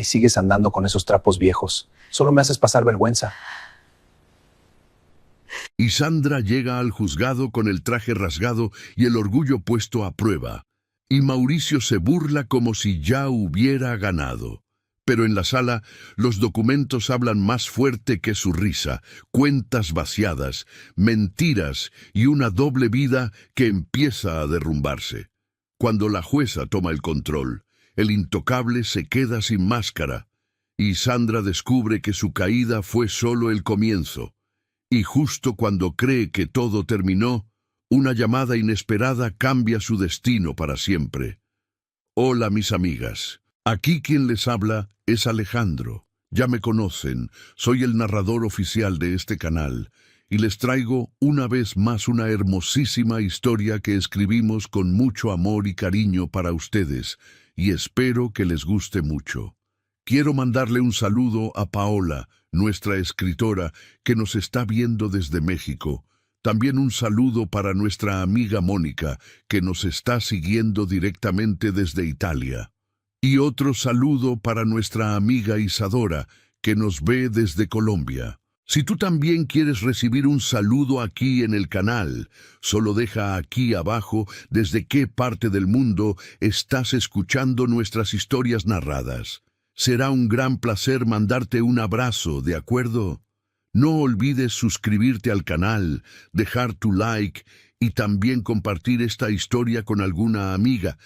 Ay, sigues andando con esos trapos viejos. Solo me haces pasar vergüenza. Y Sandra llega al juzgado con el traje rasgado y el orgullo puesto a prueba. Y Mauricio se burla como si ya hubiera ganado. Pero en la sala, los documentos hablan más fuerte que su risa, cuentas vaciadas, mentiras y una doble vida que empieza a derrumbarse. Cuando la jueza toma el control, el intocable se queda sin máscara, y Sandra descubre que su caída fue solo el comienzo. Y justo cuando cree que todo terminó, una llamada inesperada cambia su destino para siempre. Hola, mis amigas. Aquí quien les habla es Alejandro. Ya me conocen, soy el narrador oficial de este canal, y les traigo una vez más una hermosísima historia que escribimos con mucho amor y cariño para ustedes, y espero que les guste mucho. Quiero mandarle un saludo a Paola, nuestra escritora, que nos está viendo desde México. También un saludo para nuestra amiga Mónica, que nos está siguiendo directamente desde Italia. Y otro saludo para nuestra amiga Isadora, que nos ve desde Colombia. Si tú también quieres recibir un saludo aquí en el canal, solo deja aquí abajo desde qué parte del mundo estás escuchando nuestras historias narradas. Será un gran placer mandarte un abrazo, ¿de acuerdo? No olvides suscribirte al canal, dejar tu like y también compartir esta historia con alguna amiga.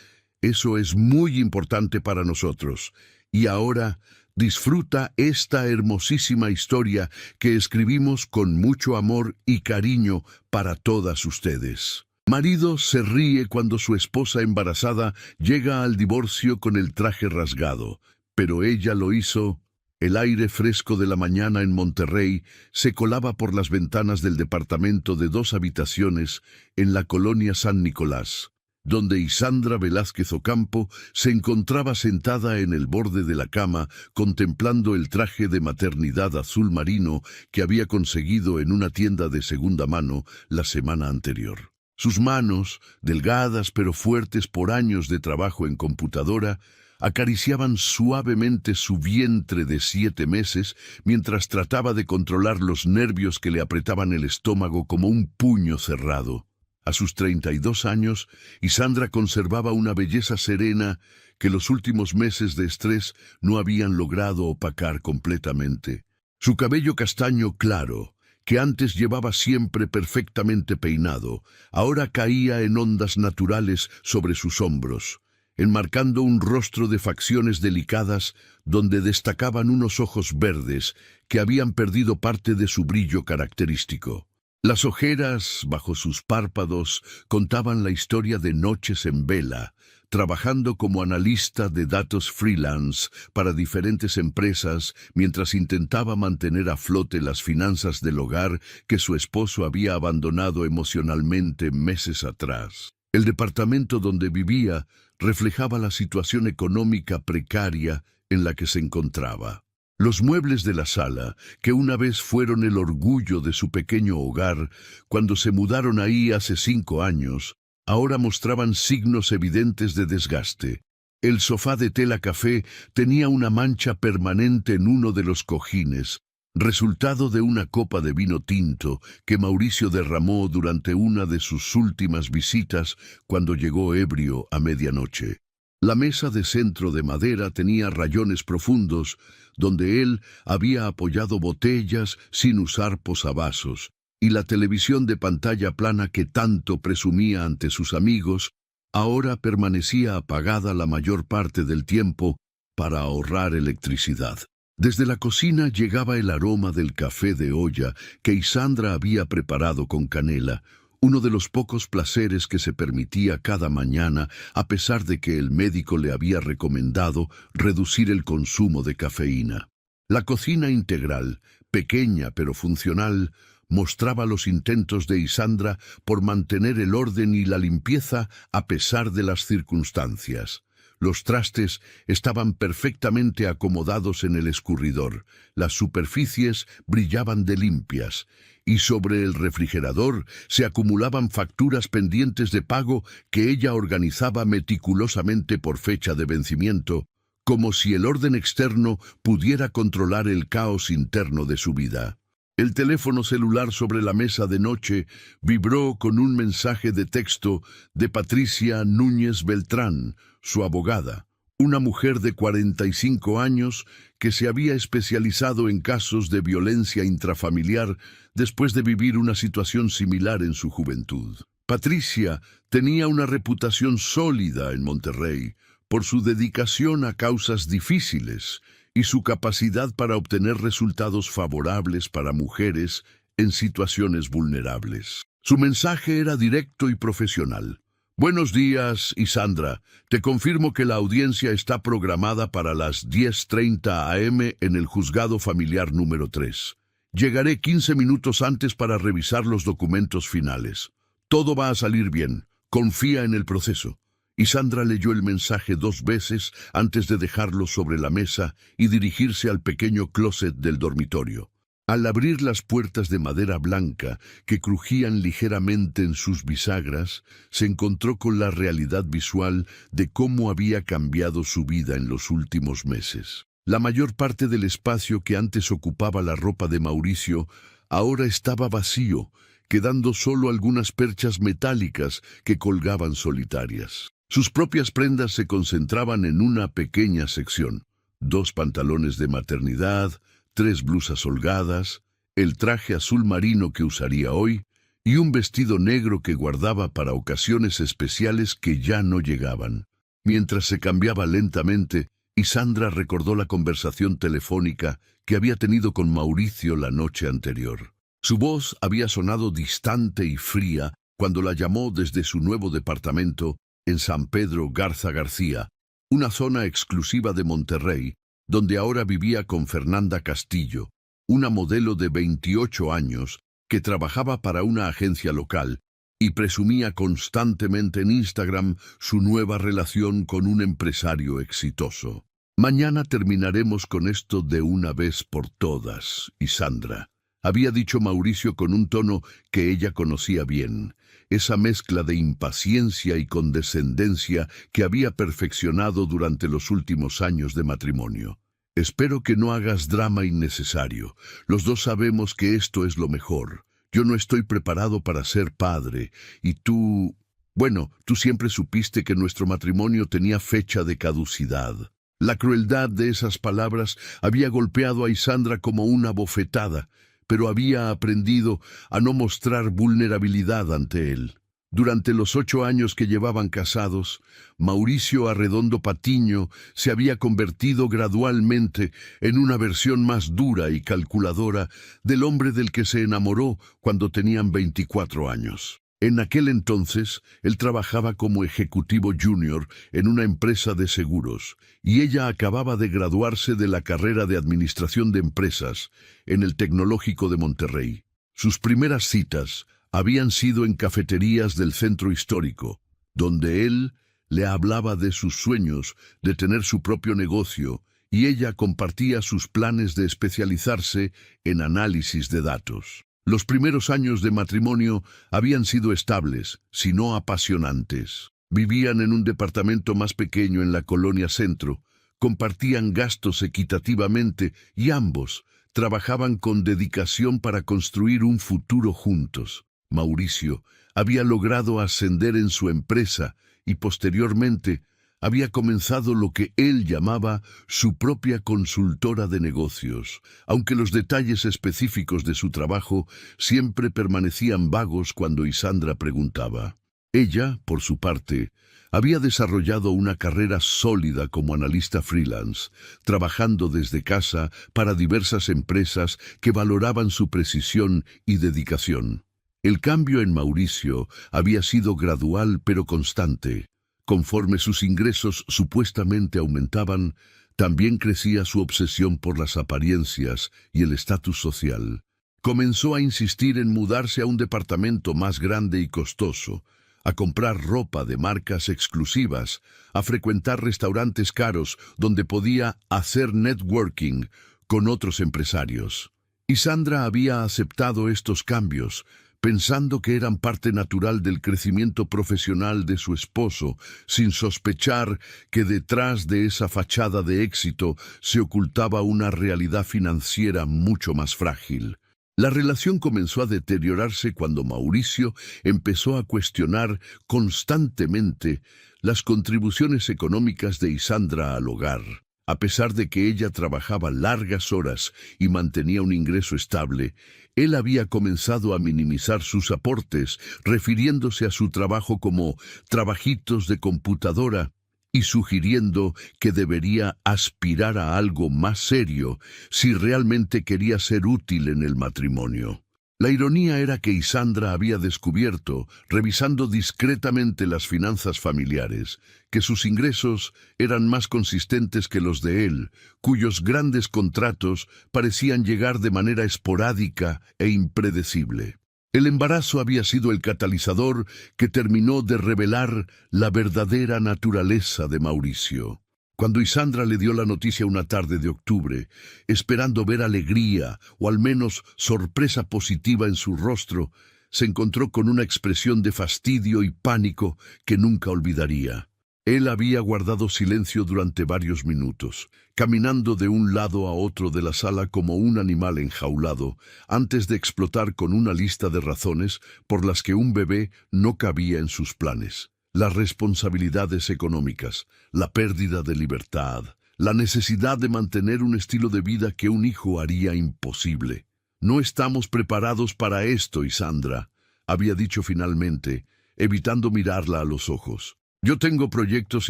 Eso es muy importante para nosotros. Y ahora, disfruta esta hermosísima historia que escribimos con mucho amor y cariño para todas ustedes. Marido se ríe cuando su esposa embarazada llega al divorcio con el traje rasgado, pero ella lo hizo. El aire fresco de la mañana en Monterrey se colaba por las ventanas del departamento de 2 habitaciones en la colonia San Nicolás, donde Isandra Velázquez Ocampo se encontraba sentada en el borde de la cama contemplando el traje de maternidad azul marino que había conseguido en una tienda de segunda mano la semana anterior. Sus manos, delgadas pero fuertes por años de trabajo en computadora, acariciaban suavemente su vientre de 7 meses mientras trataba de controlar los nervios que le apretaban el estómago como un puño cerrado. A sus 32 años, Isandra conservaba una belleza serena que los últimos meses de estrés no habían logrado opacar completamente. Su cabello castaño claro, que antes llevaba siempre perfectamente peinado, ahora caía en ondas naturales sobre sus hombros, enmarcando un rostro de facciones delicadas donde destacaban unos ojos verdes que habían perdido parte de su brillo característico. Las ojeras bajo sus párpados contaban la historia de noches en vela, trabajando como analista de datos freelance para diferentes empresas mientras intentaba mantener a flote las finanzas del hogar que su esposo había abandonado emocionalmente meses atrás. El departamento donde vivía reflejaba la situación económica precaria en la que se encontraba. Los muebles de la sala, que una vez fueron el orgullo de su pequeño hogar cuando se mudaron ahí hace 5 años, ahora mostraban signos evidentes de desgaste. El sofá de tela café tenía una mancha permanente en uno de los cojines, resultado de una copa de vino tinto que Mauricio derramó durante una de sus últimas visitas cuando llegó ebrio a medianoche. La mesa de centro de madera tenía rayones profundos, donde él había apoyado botellas sin usar posavasos, y la televisión de pantalla plana que tanto presumía ante sus amigos, ahora permanecía apagada la mayor parte del tiempo para ahorrar electricidad. Desde la cocina llegaba el aroma del café de olla que Isandra había preparado con canela, uno de los pocos placeres que se permitía cada mañana, a pesar de que el médico le había recomendado reducir el consumo de cafeína. La cocina integral, pequeña pero funcional, mostraba los intentos de Isandra por mantener el orden y la limpieza a pesar de las circunstancias. Los trastes estaban perfectamente acomodados en el escurridor, las superficies brillaban de limpias, y sobre el refrigerador se acumulaban facturas pendientes de pago que ella organizaba meticulosamente por fecha de vencimiento, como si el orden externo pudiera controlar el caos interno de su vida. El teléfono celular sobre la mesa de noche vibró con un mensaje de texto de Patricia Núñez Beltrán, su abogada, una mujer de 45 años que se había especializado en casos de violencia intrafamiliar después de vivir una situación similar en su juventud. Patricia tenía una reputación sólida en Monterrey por su dedicación a causas difíciles y su capacidad para obtener resultados favorables para mujeres en situaciones vulnerables. Su mensaje era directo y profesional. Buenos días, Isandra. Te confirmo que la audiencia está programada para las 10:30 a.m. en el juzgado familiar número 3. Llegaré 15 minutos antes para revisar los documentos finales. Todo va a salir bien. Confía en el proceso. Isandra leyó el mensaje 2 veces antes de dejarlo sobre la mesa y dirigirse al pequeño closet del dormitorio. Al abrir las puertas de madera blanca que crujían ligeramente en sus bisagras, se encontró con la realidad visual de cómo había cambiado su vida en los últimos meses. La mayor parte del espacio que antes ocupaba la ropa de Mauricio ahora estaba vacío, quedando solo algunas perchas metálicas que colgaban solitarias. Sus propias prendas se concentraban en una pequeña sección: 2 pantalones de maternidad, 3 blusas holgadas, el traje azul marino que usaría hoy y un vestido negro que guardaba para ocasiones especiales que ya no llegaban. Mientras se cambiaba lentamente, Isandra recordó la conversación telefónica que había tenido con Mauricio la noche anterior. Su voz había sonado distante y fría cuando la llamó desde su nuevo departamento en San Pedro Garza García, una zona exclusiva de Monterrey, donde ahora vivía con Fernanda Castillo, una modelo de 28 años que trabajaba para una agencia local y presumía constantemente en Instagram su nueva relación con un empresario exitoso. Mañana terminaremos con esto de una vez por todas, Isandra, había dicho Mauricio con un tono que ella conocía bien, esa mezcla de impaciencia y condescendencia que había perfeccionado durante los últimos años de matrimonio. Espero que no hagas drama innecesario. Los dos sabemos que esto es lo mejor. Yo no estoy preparado para ser padre, y tú... Bueno, tú siempre supiste que nuestro matrimonio tenía fecha de caducidad. La crueldad de esas palabras había golpeado a Isandra como una bofetada, pero había aprendido a no mostrar vulnerabilidad ante él. Durante los 8 años que llevaban casados, Mauricio Arredondo Patiño se había convertido gradualmente en una versión más dura y calculadora del hombre del que se enamoró cuando tenían 24 años. En aquel entonces, él trabajaba como ejecutivo junior en una empresa de seguros, y ella acababa de graduarse de la carrera de Administración de Empresas en el Tecnológico de Monterrey. Sus primeras citas habían sido en cafeterías del centro histórico, donde él le hablaba de sus sueños de tener su propio negocio, y ella compartía sus planes de especializarse en análisis de datos. Los primeros años de matrimonio habían sido estables, si no apasionantes. Vivían en un departamento más pequeño en la colonia Centro, compartían gastos equitativamente y ambos trabajaban con dedicación para construir un futuro juntos. Mauricio había logrado ascender en su empresa y posteriormente había comenzado lo que él llamaba su propia consultora de negocios, aunque los detalles específicos de su trabajo siempre permanecían vagos cuando Isandra preguntaba. Ella, por su parte, había desarrollado una carrera sólida como analista freelance, trabajando desde casa para diversas empresas que valoraban su precisión y dedicación. El cambio en Mauricio había sido gradual pero constante. Conforme sus ingresos supuestamente aumentaban, también crecía su obsesión por las apariencias y el estatus social. Comenzó a insistir en mudarse a un departamento más grande y costoso, a comprar ropa de marcas exclusivas, a frecuentar restaurantes caros donde podía hacer networking con otros empresarios. Isandra había aceptado estos cambios, pensando que eran parte natural del crecimiento profesional de su esposo, sin sospechar que detrás de esa fachada de éxito se ocultaba una realidad financiera mucho más frágil. La relación comenzó a deteriorarse cuando Mauricio empezó a cuestionar constantemente las contribuciones económicas de Isandra al hogar. A pesar de que ella trabajaba largas horas y mantenía un ingreso estable, él había comenzado a minimizar sus aportes, refiriéndose a su trabajo como trabajitos de computadora y sugiriendo que debería aspirar a algo más serio si realmente quería ser útil en el matrimonio. La ironía era que Isandra había descubierto, revisando discretamente las finanzas familiares, que sus ingresos eran más consistentes que los de él, cuyos grandes contratos parecían llegar de manera esporádica e impredecible. El embarazo había sido el catalizador que terminó de revelar la verdadera naturaleza de Mauricio. Cuando Isandra le dio la noticia una tarde de octubre, esperando ver alegría o al menos sorpresa positiva en su rostro, se encontró con una expresión de fastidio y pánico que nunca olvidaría. Él había guardado silencio durante varios minutos, caminando de un lado a otro de la sala como un animal enjaulado, antes de explotar con una lista de razones por las que un bebé no cabía en sus planes. Las responsabilidades económicas, la pérdida de libertad, la necesidad de mantener un estilo de vida que un hijo haría imposible. No estamos preparados para esto, Isandra, había dicho finalmente, evitando mirarla a los ojos. Yo tengo proyectos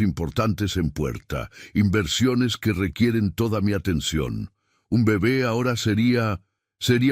importantes en puerta, inversiones que requieren toda mi atención. Un bebé ahora sería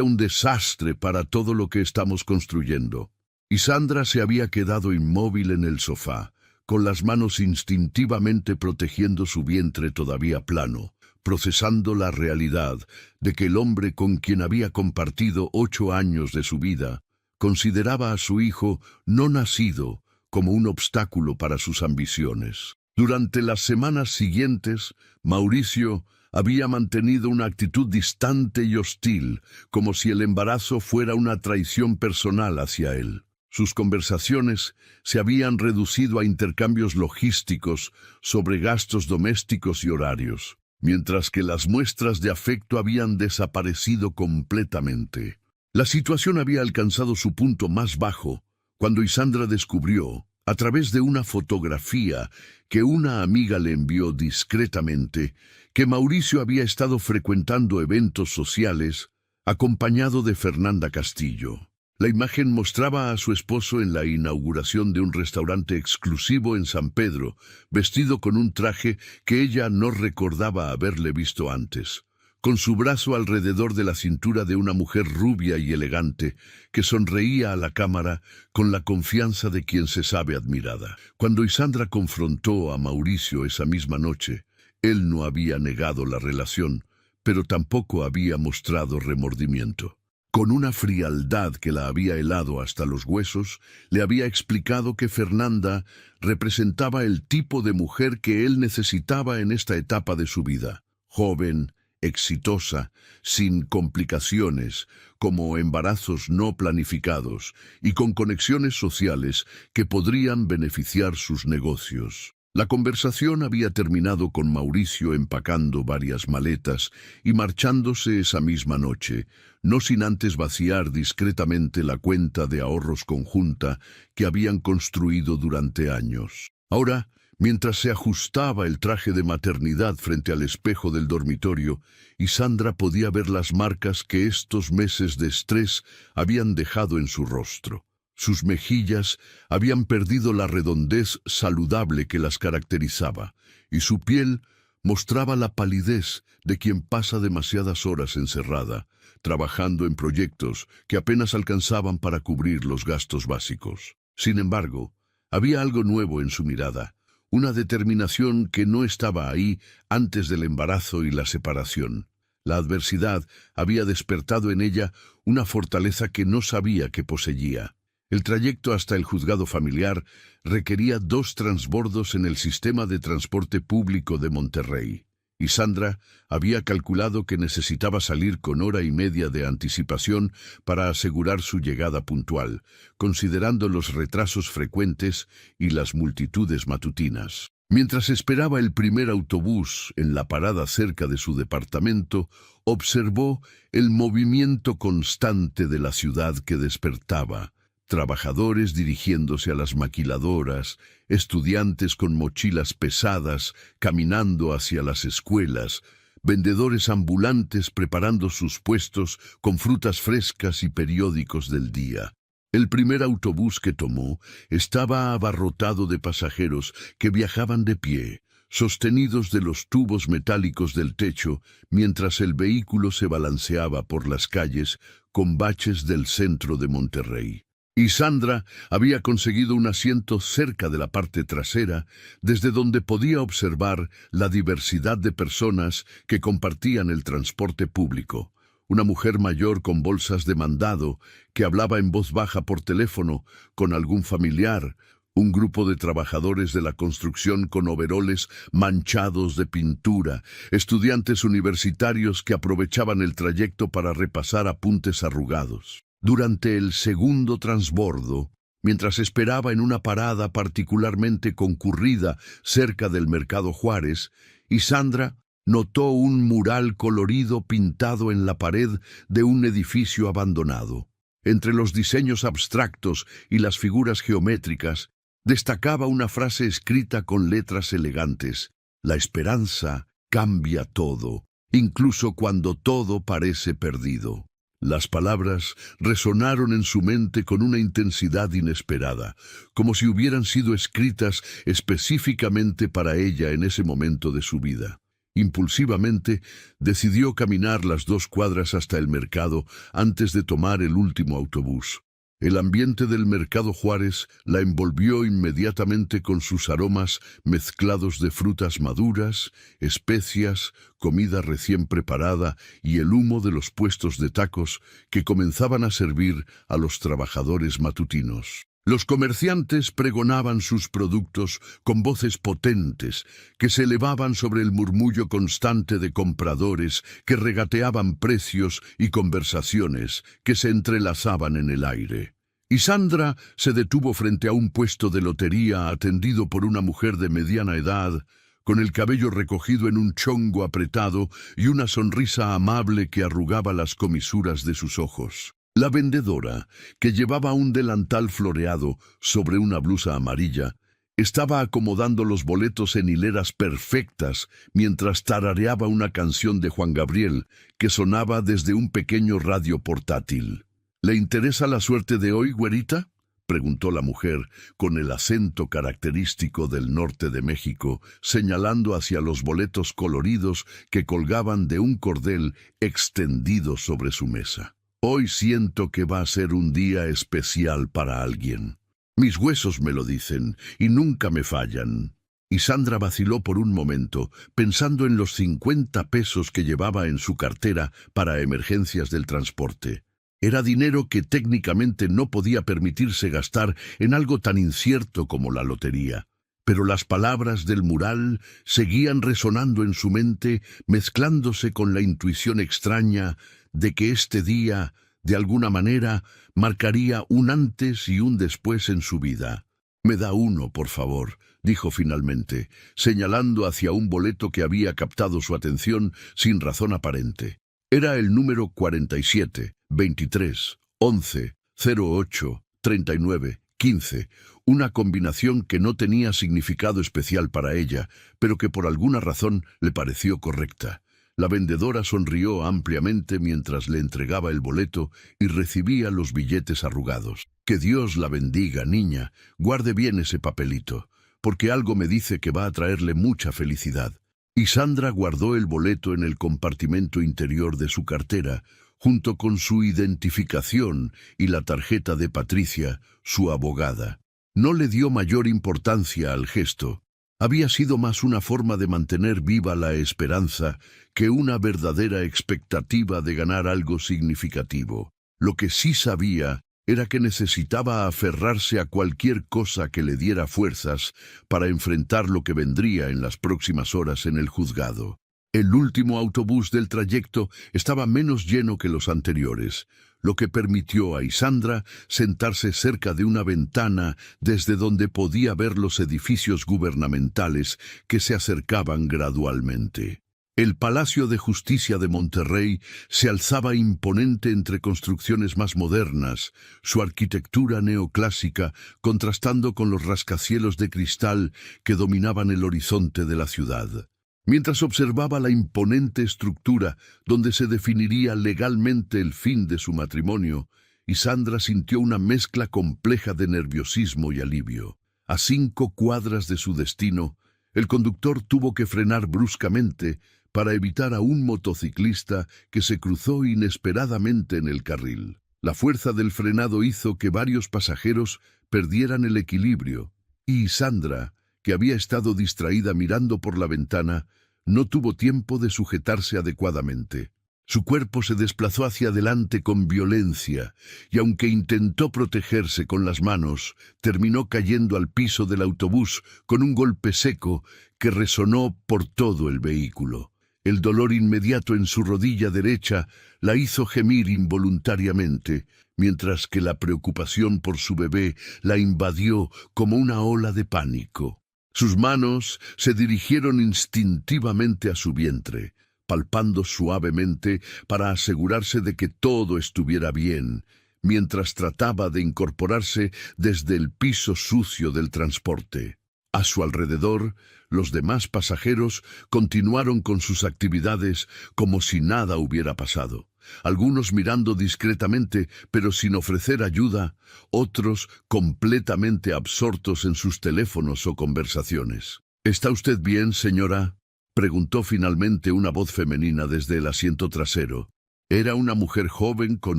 un desastre para todo lo que estamos construyendo. Isandra se había quedado inmóvil en el sofá, con las manos instintivamente protegiendo su vientre todavía plano, procesando la realidad de que el hombre con quien había compartido 8 años de su vida consideraba a su hijo no nacido como un obstáculo para sus ambiciones. Durante las semanas siguientes, Mauricio había mantenido una actitud distante y hostil, como si el embarazo fuera una traición personal hacia él. Sus conversaciones se habían reducido a intercambios logísticos sobre gastos domésticos y horarios, mientras que las muestras de afecto habían desaparecido completamente. La situación había alcanzado su punto más bajo cuando Isandra descubrió, a través de una fotografía que una amiga le envió discretamente, que Mauricio había estado frecuentando eventos sociales acompañado de Fernanda Castillo. La imagen mostraba a su esposo en la inauguración de un restaurante exclusivo en San Pedro, vestido con un traje que ella no recordaba haberle visto antes, con su brazo alrededor de la cintura de una mujer rubia y elegante, que sonreía a la cámara con la confianza de quien se sabe admirada. Cuando Isandra confrontó a Mauricio esa misma noche, él no había negado la relación, pero tampoco había mostrado remordimiento. Con una frialdad que la había helado hasta los huesos, le había explicado que Fernanda representaba el tipo de mujer que él necesitaba en esta etapa de su vida. Joven, exitosa, sin complicaciones, como embarazos no planificados, y con conexiones sociales que podrían beneficiar sus negocios. La conversación había terminado con Mauricio empacando varias maletas y marchándose esa misma noche, no sin antes vaciar discretamente la cuenta de ahorros conjunta que habían construido durante años. Ahora, mientras se ajustaba el traje de maternidad frente al espejo del dormitorio, Isandra podía ver las marcas que estos meses de estrés habían dejado en su rostro. Sus mejillas habían perdido la redondez saludable que las caracterizaba, y su piel mostraba la palidez de quien pasa demasiadas horas encerrada, trabajando en proyectos que apenas alcanzaban para cubrir los gastos básicos. Sin embargo, había algo nuevo en su mirada, una determinación que no estaba ahí antes del embarazo y la separación. La adversidad había despertado en ella una fortaleza que no sabía que poseía. El trayecto hasta el juzgado familiar requería 2 transbordos en el sistema de transporte público de Monterrey. y Sandra había calculado que necesitaba salir con hora y media de anticipación para asegurar su llegada puntual, considerando los retrasos frecuentes y las multitudes matutinas. Mientras esperaba el primer autobús en la parada cerca de su departamento, observó el movimiento constante de la ciudad que despertaba. Trabajadores dirigiéndose a las maquiladoras, estudiantes con mochilas pesadas caminando hacia las escuelas, vendedores ambulantes preparando sus puestos con frutas frescas y periódicos del día. El primer autobús que tomó estaba abarrotado de pasajeros que viajaban de pie, sostenidos de los tubos metálicos del techo, mientras el vehículo se balanceaba por las calles con baches del centro de Monterrey. Y Sandra había conseguido un asiento cerca de la parte trasera, desde donde podía observar la diversidad de personas que compartían el transporte público. Una mujer mayor con bolsas de mandado, que hablaba en voz baja por teléfono con algún familiar, un grupo de trabajadores de la construcción con overoles manchados de pintura, estudiantes universitarios que aprovechaban el trayecto para repasar apuntes arrugados. Durante el segundo transbordo, mientras esperaba en una parada particularmente concurrida cerca del Mercado Juárez, y Sandra notó un mural colorido pintado en la pared de un edificio abandonado. Entre los diseños abstractos y las figuras geométricas, destacaba una frase escrita con letras elegantes: «La esperanza cambia todo, incluso cuando todo parece perdido». Las palabras resonaron en su mente con una intensidad inesperada, como si hubieran sido escritas específicamente para ella en ese momento de su vida. Impulsivamente, decidió caminar las 2 cuadras hasta el mercado antes de tomar el último autobús. El ambiente del Mercado Juárez la envolvió inmediatamente con sus aromas mezclados de frutas maduras, especias, comida recién preparada y el humo de los puestos de tacos que comenzaban a servir a los trabajadores matutinos. Los comerciantes pregonaban sus productos con voces potentes que se elevaban sobre el murmullo constante de compradores que regateaban precios y conversaciones que se entrelazaban en el aire. Y Sandra se detuvo frente a un puesto de lotería atendido por una mujer de mediana edad, con el cabello recogido en un chongo apretado y una sonrisa amable que arrugaba las comisuras de sus ojos. La vendedora, que llevaba un delantal floreado sobre una blusa amarilla, estaba acomodando los boletos en hileras perfectas mientras tarareaba una canción de Juan Gabriel que sonaba desde un pequeño radio portátil. «¿Le interesa la suerte de hoy, güerita?», preguntó la mujer con el acento característico del norte de México, señalando hacia los boletos coloridos que colgaban de un cordel extendido sobre su mesa. «Hoy siento que va a ser un día especial para alguien. Mis huesos me lo dicen y nunca me fallan». Y Sandra vaciló por un momento, pensando en los 50 pesos que llevaba en su cartera para emergencias del transporte. Era dinero que técnicamente no podía permitirse gastar en algo tan incierto como la lotería. Pero las palabras del mural seguían resonando en su mente, mezclándose con la intuición extraña de que este día, de alguna manera, marcaría un antes y un después en su vida. «Me da uno, por favor», dijo finalmente, señalando hacia un boleto que había captado su atención sin razón aparente. Era el número 47, 23, 11, 08, 39, 15, una combinación que no tenía significado especial para ella, pero que por alguna razón le pareció correcta. La vendedora sonrió ampliamente mientras le entregaba el boleto y recibía los billetes arrugados. «Que Dios la bendiga, niña. Guarde bien ese papelito, porque algo me dice que va a traerle mucha felicidad». Y Sandra guardó el boleto en el compartimento interior de su cartera, junto con su identificación y la tarjeta de Patricia, su abogada. No le dio mayor importancia al gesto. Había sido más una forma de mantener viva la esperanza que una verdadera expectativa de ganar algo significativo. Lo que sí sabía era que necesitaba aferrarse a cualquier cosa que le diera fuerzas para enfrentar lo que vendría en las próximas horas en el juzgado. El último autobús del trayecto estaba menos lleno que los anteriores, lo que permitió a Isandra sentarse cerca de una ventana desde donde podía ver los edificios gubernamentales que se acercaban gradualmente. El Palacio de Justicia de Monterrey se alzaba imponente entre construcciones más modernas, su arquitectura neoclásica contrastando con los rascacielos de cristal que dominaban el horizonte de la ciudad. Mientras observaba la imponente estructura donde se definiría legalmente el fin de su matrimonio, Isandra sintió una mezcla compleja de nerviosismo y alivio. A 5 cuadras de su destino, el conductor tuvo que frenar bruscamente para evitar a un motociclista que se cruzó inesperadamente en el carril. La fuerza del frenado hizo que varios pasajeros perdieran el equilibrio, y Isandra, que había estado distraída mirando por la ventana, no tuvo tiempo de sujetarse adecuadamente. Su cuerpo se desplazó hacia adelante con violencia, y aunque intentó protegerse con las manos, terminó cayendo al piso del autobús con un golpe seco que resonó por todo el vehículo. El dolor inmediato en su rodilla derecha la hizo gemir involuntariamente, mientras que la preocupación por su bebé la invadió como una ola de pánico. Sus manos se dirigieron instintivamente a su vientre, palpando suavemente para asegurarse de que todo estuviera bien, mientras trataba de incorporarse desde el piso sucio del transporte. A su alrededor, los demás pasajeros continuaron con sus actividades como si nada hubiera pasado. Algunos mirando discretamente, pero sin ofrecer ayuda, otros completamente absortos en sus teléfonos o conversaciones. ¿Está usted bien, señora?, preguntó finalmente una voz femenina desde el asiento trasero. Era una mujer joven con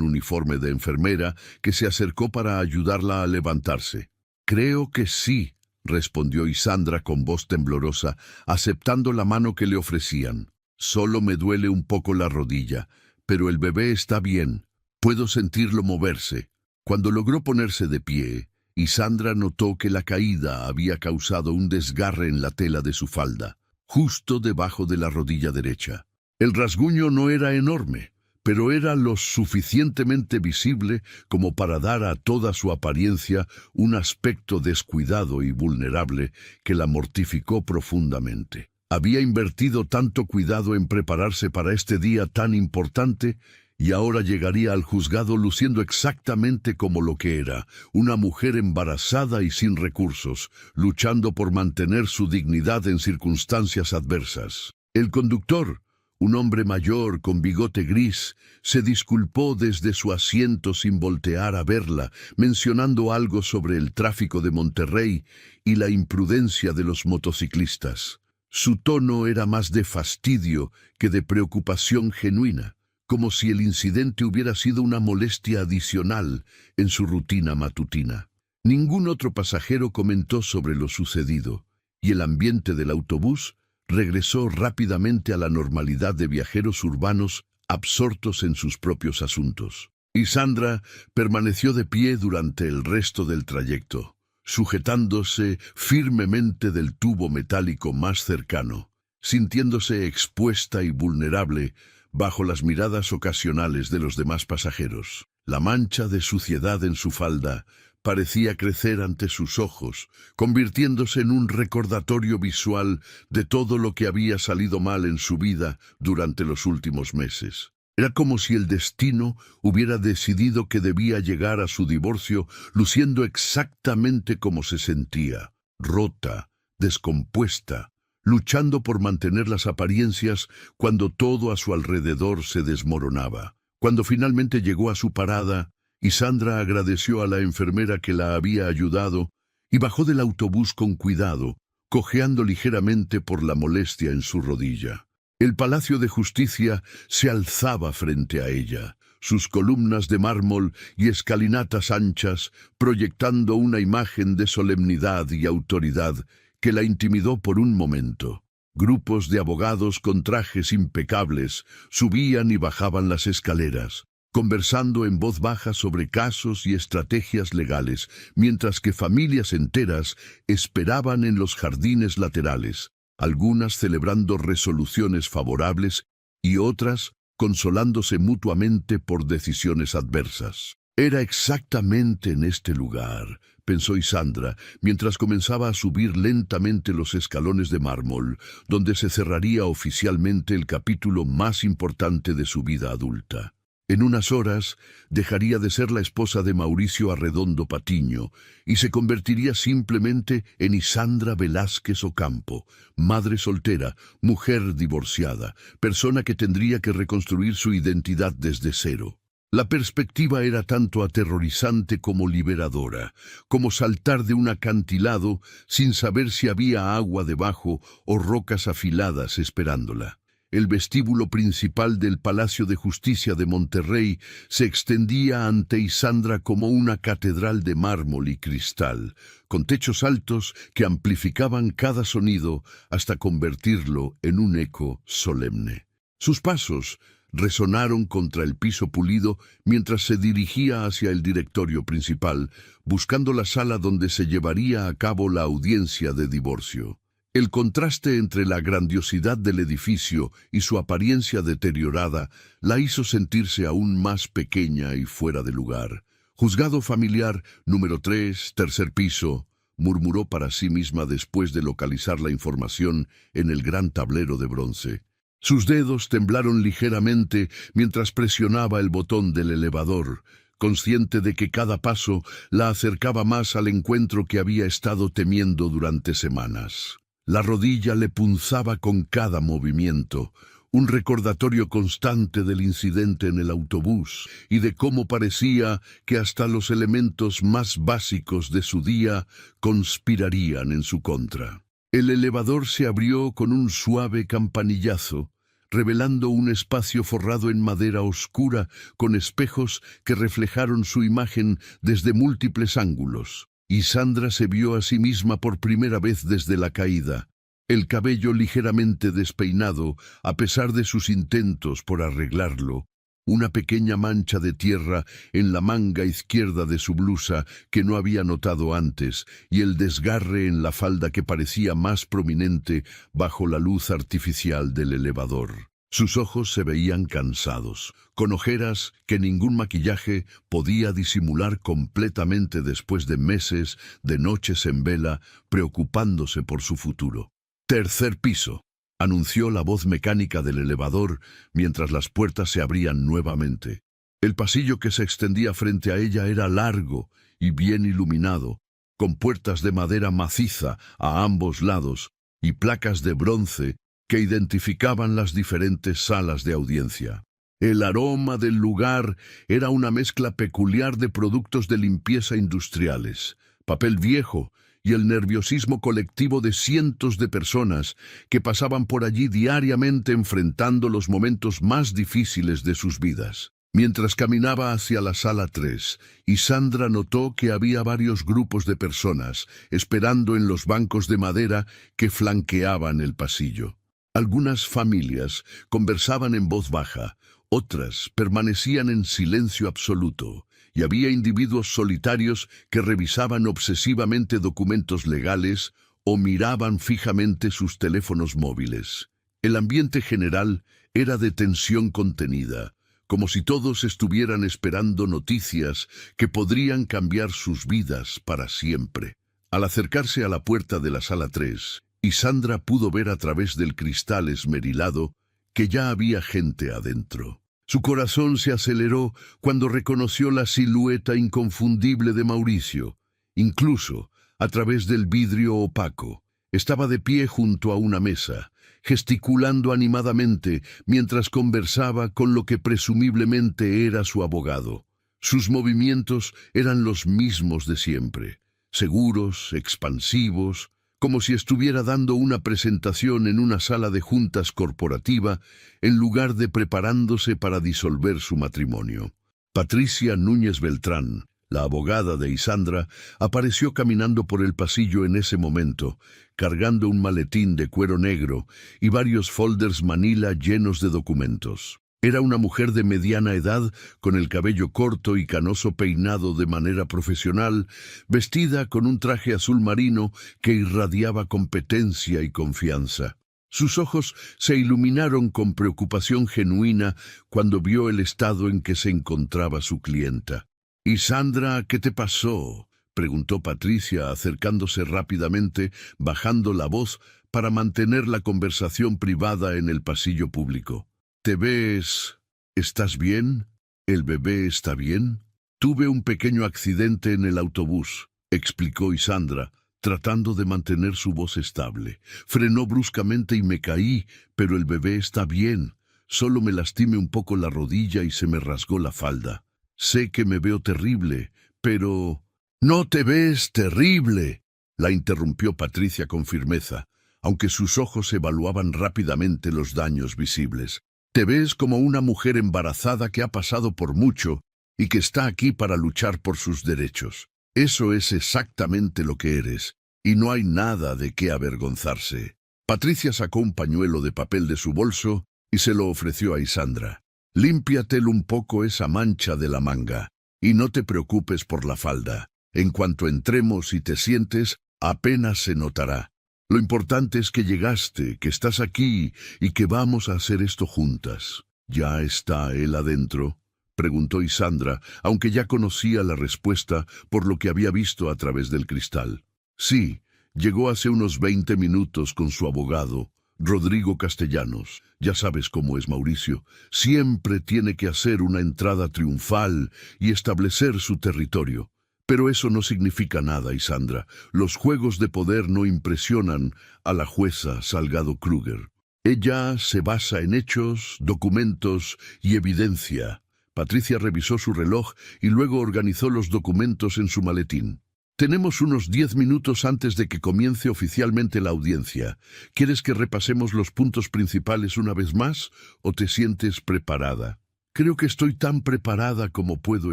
uniforme de enfermera que se acercó para ayudarla a levantarse. «Creo que sí», respondió Isandra con voz temblorosa, aceptando la mano que le ofrecían. «Solo me duele un poco la rodilla, pero el bebé está bien. Puedo sentirlo moverse». Cuando logró ponerse de pie, Isandra notó que la caída había causado un desgarre en la tela de su falda, justo debajo de la rodilla derecha. El rasguño no era enorme, pero era lo suficientemente visible como para dar a toda su apariencia un aspecto descuidado y vulnerable que la mortificó profundamente. Había invertido tanto cuidado en prepararse para este día tan importante y ahora llegaría al juzgado luciendo exactamente como lo que era, una mujer embarazada y sin recursos, luchando por mantener su dignidad en circunstancias adversas. El conductor, un hombre mayor con bigote gris, se disculpó desde su asiento sin voltear a verla, mencionando algo sobre el tráfico de Monterrey y la imprudencia de los motociclistas. Su tono era más de fastidio que de preocupación genuina, como si el incidente hubiera sido una molestia adicional en su rutina matutina. Ningún otro pasajero comentó sobre lo sucedido, y el ambiente del autobús regresó rápidamente a la normalidad de viajeros urbanos absortos en sus propios asuntos. Isandra permaneció de pie durante el resto del trayecto, sujetándose firmemente del tubo metálico más cercano, sintiéndose expuesta y vulnerable bajo las miradas ocasionales de los demás pasajeros. La mancha de suciedad en su falda parecía crecer ante sus ojos, convirtiéndose en un recordatorio visual de todo lo que había salido mal en su vida durante los últimos meses. Era como si el destino hubiera decidido que debía llegar a su divorcio luciendo exactamente como se sentía, rota, descompuesta, luchando por mantener las apariencias cuando todo a su alrededor se desmoronaba. Cuando finalmente llegó a su parada, Isandra agradeció a la enfermera que la había ayudado y bajó del autobús con cuidado, cojeando ligeramente por la molestia en su rodilla. El Palacio de Justicia se alzaba frente a ella, sus columnas de mármol y escalinatas anchas proyectando una imagen de solemnidad y autoridad que la intimidó por un momento. Grupos de abogados con trajes impecables subían y bajaban las escaleras, conversando en voz baja sobre casos y estrategias legales, mientras que familias enteras esperaban en los jardines laterales, algunas celebrando resoluciones favorables y otras consolándose mutuamente por decisiones adversas. Era exactamente en este lugar, pensó Isandra, mientras comenzaba a subir lentamente los escalones de mármol, donde se cerraría oficialmente el capítulo más importante de su vida adulta. En unas horas dejaría de ser la esposa de Mauricio Arredondo Patiño y se convertiría simplemente en Isandra Velázquez Ocampo, madre soltera, mujer divorciada, persona que tendría que reconstruir su identidad desde cero. La perspectiva era tanto aterrorizante como liberadora, como saltar de un acantilado sin saber si había agua debajo o rocas afiladas esperándola. El vestíbulo principal del Palacio de Justicia de Monterrey se extendía ante Isandra como una catedral de mármol y cristal, con techos altos que amplificaban cada sonido hasta convertirlo en un eco solemne. Sus pasos resonaron contra el piso pulido mientras se dirigía hacia el directorio principal, buscando la sala donde se llevaría a cabo la audiencia de divorcio. El contraste entre la grandiosidad del edificio y su apariencia deteriorada la hizo sentirse aún más pequeña y fuera de lugar. Juzgado familiar número 3, tercer piso, murmuró para sí misma después de localizar la información en el gran tablero de bronce. Sus dedos temblaron ligeramente mientras presionaba el botón del elevador, consciente de que cada paso la acercaba más al encuentro que había estado temiendo durante semanas. La rodilla le punzaba con cada movimiento, un recordatorio constante del incidente en el autobús y de cómo parecía que hasta los elementos más básicos de su día conspirarían en su contra. El elevador se abrió con un suave campanillazo, revelando un espacio forrado en madera oscura con espejos que reflejaron su imagen desde múltiples ángulos. Isandra se vio a sí misma por primera vez desde la caída, el cabello ligeramente despeinado a pesar de sus intentos por arreglarlo, una pequeña mancha de tierra en la manga izquierda de su blusa que no había notado antes y el desgarre en la falda que parecía más prominente bajo la luz artificial del elevador. Sus ojos se veían cansados, con ojeras que ningún maquillaje podía disimular completamente después de meses de noches en vela preocupándose por su futuro. Tercer piso, anunció la voz mecánica del elevador mientras las puertas se abrían nuevamente. El pasillo que se extendía frente a ella era largo y bien iluminado, con puertas de madera maciza a ambos lados y placas de bronce que identificaban las diferentes salas de audiencia. El aroma del lugar era una mezcla peculiar de productos de limpieza industriales, papel viejo y el nerviosismo colectivo de cientos de personas que pasaban por allí diariamente enfrentando los momentos más difíciles de sus vidas. Mientras caminaba hacia la sala 3, Isandra notó que había varios grupos de personas esperando en los bancos de madera que flanqueaban el pasillo. Algunas familias conversaban en voz baja, otras permanecían en silencio absoluto, y había individuos solitarios que revisaban obsesivamente documentos legales o miraban fijamente sus teléfonos móviles. El ambiente general era de tensión contenida, como si todos estuvieran esperando noticias que podrían cambiar sus vidas para siempre. Al acercarse a la puerta de la sala 3, Isandra pudo ver a través del cristal esmerilado que ya había gente adentro. Su corazón se aceleró cuando reconoció la silueta inconfundible de Mauricio, incluso a través del vidrio opaco. Estaba de pie junto a una mesa, gesticulando animadamente mientras conversaba con lo que presumiblemente era su abogado. Sus movimientos eran los mismos de siempre, seguros, expansivos, como si estuviera dando una presentación en una sala de juntas corporativa en lugar de preparándose para disolver su matrimonio. Patricia Núñez Beltrán, la abogada de Isandra, apareció caminando por el pasillo en ese momento, cargando un maletín de cuero negro y varios folders manila llenos de documentos. Era una mujer de mediana edad, con el cabello corto y canoso peinado de manera profesional, vestida con un traje azul marino que irradiaba competencia y confianza. Sus ojos se iluminaron con preocupación genuina cuando vio el estado en que se encontraba su clienta. «¿Y Sandra, qué te pasó?», preguntó Patricia, acercándose rápidamente, bajando la voz para mantener la conversación privada en el pasillo público. «¿Te ves? ¿Estás bien? ¿El bebé está bien?» «Tuve un pequeño accidente en el autobús», explicó Isandra, tratando de mantener su voz estable. «Frenó bruscamente y me caí, pero el bebé está bien. Solo me lastimé un poco la rodilla y se me rasgó la falda. Sé que me veo terrible, pero...» «No te ves terrible», la interrumpió Patricia con firmeza, aunque sus ojos evaluaban rápidamente los daños visibles. «Te ves como una mujer embarazada que ha pasado por mucho y que está aquí para luchar por sus derechos. Eso es exactamente lo que eres, y no hay nada de qué avergonzarse». Patricia sacó un pañuelo de papel de su bolso y se lo ofreció a Isandra. «Límpiatelo un poco esa mancha de la manga, y no te preocupes por la falda. En cuanto entremos y te sientes, apenas se notará. Lo importante es que llegaste, que estás aquí y que vamos a hacer esto juntas». «¿Ya está él adentro?», preguntó Isandra, aunque ya conocía la respuesta por lo que había visto a través del cristal. «Sí, llegó hace unos 20 minutos con su abogado, Rodrigo Castellanos. Ya sabes cómo es Mauricio. Siempre tiene que hacer una entrada triunfal y establecer su territorio. Pero eso no significa nada, Isandra. Los juegos de poder no impresionan a la jueza Salgado Kruger. Ella se basa en hechos, documentos y evidencia». Patricia revisó su reloj y luego organizó los documentos en su maletín. «Tenemos unos 10 minutos antes de que comience oficialmente la audiencia. ¿Quieres que repasemos los puntos principales una vez más o te sientes preparada?» «Creo que estoy tan preparada como puedo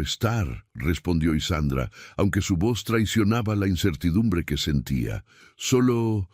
estar», respondió Isandra, aunque su voz traicionaba la incertidumbre que sentía. Solo